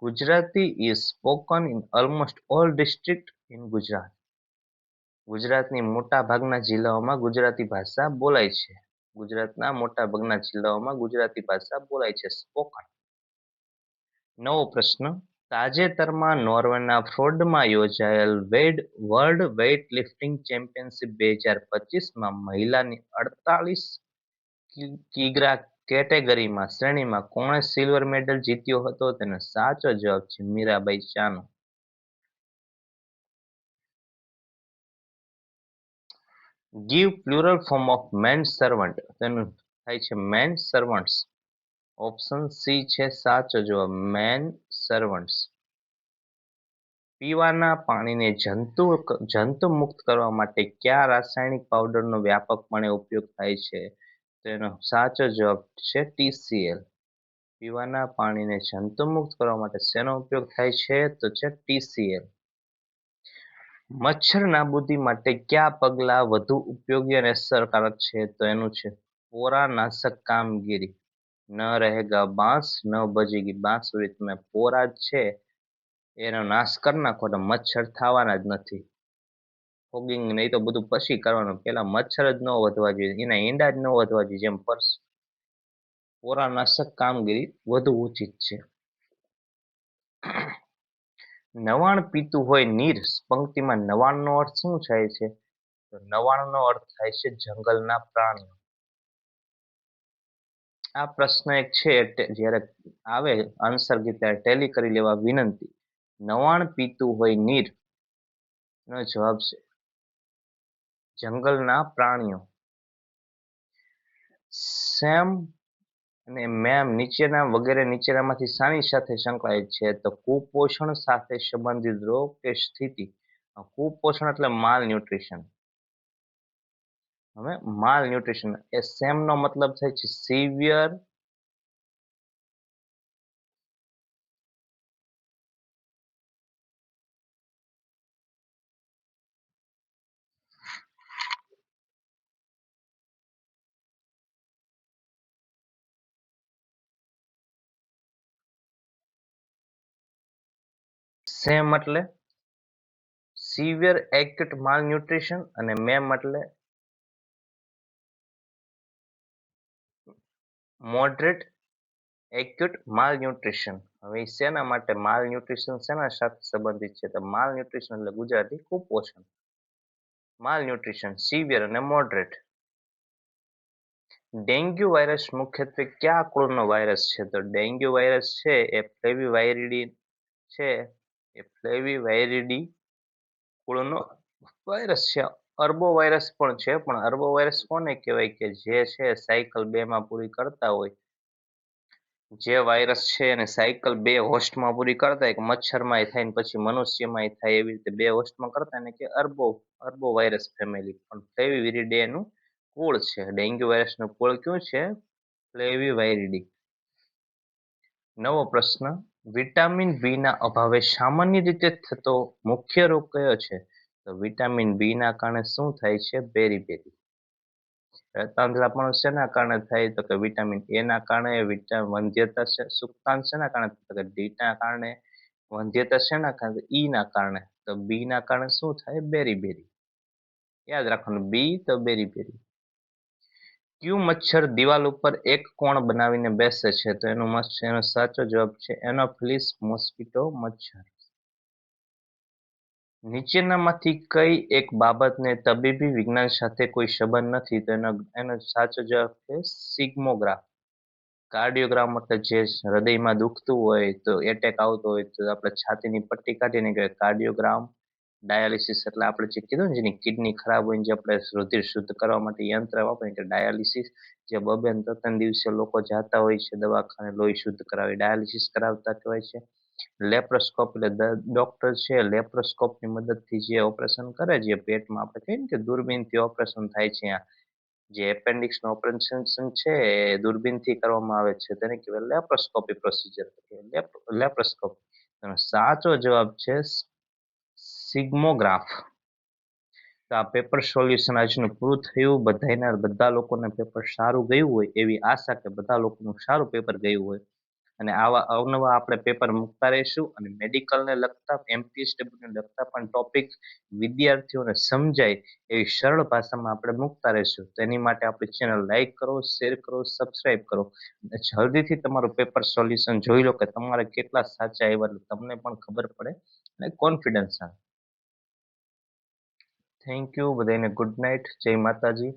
Gujarati is spoken in almost all district in Gujarat. ગુજરાતની મોટા ભાગના જિલ્લાઓમાં ગુજરાતી ભાષા બોલાય છે. ગુજરાતના મોટા ભાગના જિલ્લાઓમાં ગુજરાતી ભાષા બોલાય છે. સ્પોકન. નવો પ્રશ્ન. તાજેતરમાં નોર્વેના ફ્રોડમાં યોજાયેલ વર્લ્ડ વેઇટ લિફ્ટિંગ ચેમ્પિયનશિપ 2025માં મહિલાની 48 કિગ્રા શ્રેણીમાં કોણે સિલ્વર મેડલ જીત્યો હતો? તેનો સાચો જવાબ છે Mirabai Chanu. Give plural form of man servant. તેનું થાય છે મેન સર્વન્ટ્સ. ઓપ્શન સી છે સાચો જવાબ, મેન સર્વન્ટ્સ. પીવાના પાણીને જંતુ મુક્ત કરવા માટે કયા રાસાયણિક પાવડરનો વ્યાપકપણે ઉપયોગ થાય છે? તેનો સાચો જવાબ છે TCL. પીવાના પાણીને જંતુ મુક્ત કરવા માટે શેનો ઉપયોગ થાય છે? તો છે TCL. મચ્છર નાબૂદી માટે કયા પગલાં વધુ ઉપયોગી અને અસરકારક છે? તો એનું છે પોરાનાશક કામગીરી. ન રહેગા બાંસ ન બજેગી બાંસુરી. તમે પોરા છે એનો નાશ કરી નાખો એટલે મચ્છર થવાના જ નથી. ફોગિંગ નહીં તો બધું પછી કરવાનું, પેલા મચ્છર જ ન વધવા જોઈએ, એના ઈંડા જ ન વધવા જોઈએ. જેમ પોરાનાશક કામગીરી વધુ ઉચિત છે. નવાણ પીતું હોય નીર. પંક્તિમાં નવાણનો અર્થ શું થાય છે? તો નવાણનો અર્થ થાય છે જંગલના પ્રાણીઓ. આ પ્રશ્ન એક છે જ્યારે આવે આન્સર કે ત્યારે ટેલી કરી લેવા વિનંતી. નવાણ પીતું હોય નીર નો જવાબ છે જંગલના પ્રાણીઓ. સેમ અને મેમ નીચેના વગેરે નીચેનામાંથી શાની સાથે સંકળાયેલ છે? તો કુપોષણ સાથે સંબંધિત રોગ કે સ્થિતિ. કુપોષણ એટલે માલ ન્યુટ્રિશન. હવે માલ ન્યુટ્રિશન એ સેમ નો મતલબ થાય છે સિવિયર સેમ એટલે સિવિયર એક્યુટ માલ ન્યુટ્રિશન અને મેમ એટલે મોડરેટ એક્યુટ માલ ન્યુટ્રિશન. હવે શેના માટે માલ ન્યુટ્રિશન શેના સાથે સંબંધિત છે? તો માલ ન્યુટ્રિશન એટલે ગુજરાતી કુપોષણ. માલ ન્યુટ્રિશન સિવિયર અને મોડરેટ. ડેન્ગ્યુ વાયરસ મુખ્યત્વે કયા કુળનો વાયરસ છે? તો ડેન્ગ્યુ વાયરસ છે એ ફ્લેવિવાયરિડી છે, એ ફ્લેવિવાયરિડી કુળનો વાયરસ છે. અર્બો વાયરસ પણ છે, પણ અર્બો વાયરસ કોને કહેવાય કે જે છે સાયકલ 2 માં પૂરી કરતા હોય. જે વાયરસ છે એને સાયકલ 2 હોસ્ટમાં પૂરી કરતા હોય, મચ્છરમાં થાય ને પછી મનુષ્યમાં થાય, એવી રીતે 2 હોસ્ટમાં કરતા એને કે અર્બો વાયરસ ફેમિલી. પણ ફ્લેવિવિરિડે એનું કુળ છે. ડેન્ગ્યુ વાયરસનું કુળ કયું છે? ફ્લેવિવાયરિડી. નવો પ્રશ્ન. વિટામિન બી ના અભાવે સામાન્ય રીતે થતો મુખ્ય રોગ કયો છે? તો વિટામિન બી ના કારણે શું થાય છે? બેરી. રક્તાંધળાપણ શેના કારણે થાય? તો કે વિટામિન એ ના કારણે. વંધ્યતા સુક્તાંક શેના કારણે? તો કે ડી ના કારણે. વંધ્યતા શેના કારણે? ઈ ના કારણે. તો બી ના કારણે શું થાય? બેરી. યાદ રાખવાનું, બી તો બેરી. કયું મચ્છર દિવાલ ઉપર એક કોણ બનાવીને બેસે છે? તો એનો સાચો જવાબ છે એનોફિલિસ મોસ્કિટો મચ્છર. નીચેનામાંથી કઈ એક બાબતને તબીબી વિજ્ઞાન સાથે કોઈ સંબંધ નથી? તો એનો સાચો જવાબ છે સિગ્મોગ્રાફ. કાર્ડિયોગ્રામ એટલે જે હૃદયમાં દુખતું હોય તો એટેક આવતો હોય તો આપણે છાતીની પટ્ટી કાઢીને કહેવાય કાર્ડિયોગ્રામ. ડાયાલિસિસ એટલે આપણે જે કીધું ને જેની કિડની ખરાબ હોય જે આપણે રુધિર શુદ્ધ કરવા માટે યંત્ર વાપરીએ કે ડાયાલિસિસ. જે 2-3 દિવસે લોકો જાતા હોય છે દવાખાને લોહી શુદ્ધ કરાવી, ડાયાલિસિસ કરાવતા કહેવાય છે. લેપ્રોસ્કોપ એટલે ડોક્ટર છે લેપ્રોસ્કોપની મદદથી જે ઓપરેશન કરે, જે પેટમાં આપણે કહીએ ને કે દૂરબીનથી ઓપરેશન થાય છે, જે એપેન્ડિક્સ નું ઓપરેશન છે એ દૂરબીનથી કરવામાં આવે છે, તેને કહેવાય લેપ્રોસ્કોપી પ્રોસિજર. લેપ્રોસ્કોપી. સાચો જવાબ છે સિગ્મોગ્રાફ. તો આ પેપર સોલ્યુશન આજનું પૂરું થયું. બધા લોકોને પેપર સારું ગયું હોય એવી આશા કે બધા લોકોનું સારું પેપર ગયું હોય. અને આવા અવનવા આપણે પેપર મૂકતા રહીશું અને મેડિકલને લગતા એમપીએસડબ્લ્યુને લગતા પણ ટોપિક વિદ્યાર્થીઓને સમજાય એવી સરળ ભાષામાં આપણે મૂકતા રહીશું. તો એની માટે આપણી ચેનલ લાઈક કરો, શેર કરો, સબસ્ક્રાઇબ કરો. જલ્દીથી તમારું પેપર સોલ્યુશન જોઈ લો કે તમારે કેટલા સાચા આવ્યા તમને પણ ખબર પડે અને કોન્ફિડન્સ આવે. થેન્ક યુ બધાને. Good night. જય માતાજી.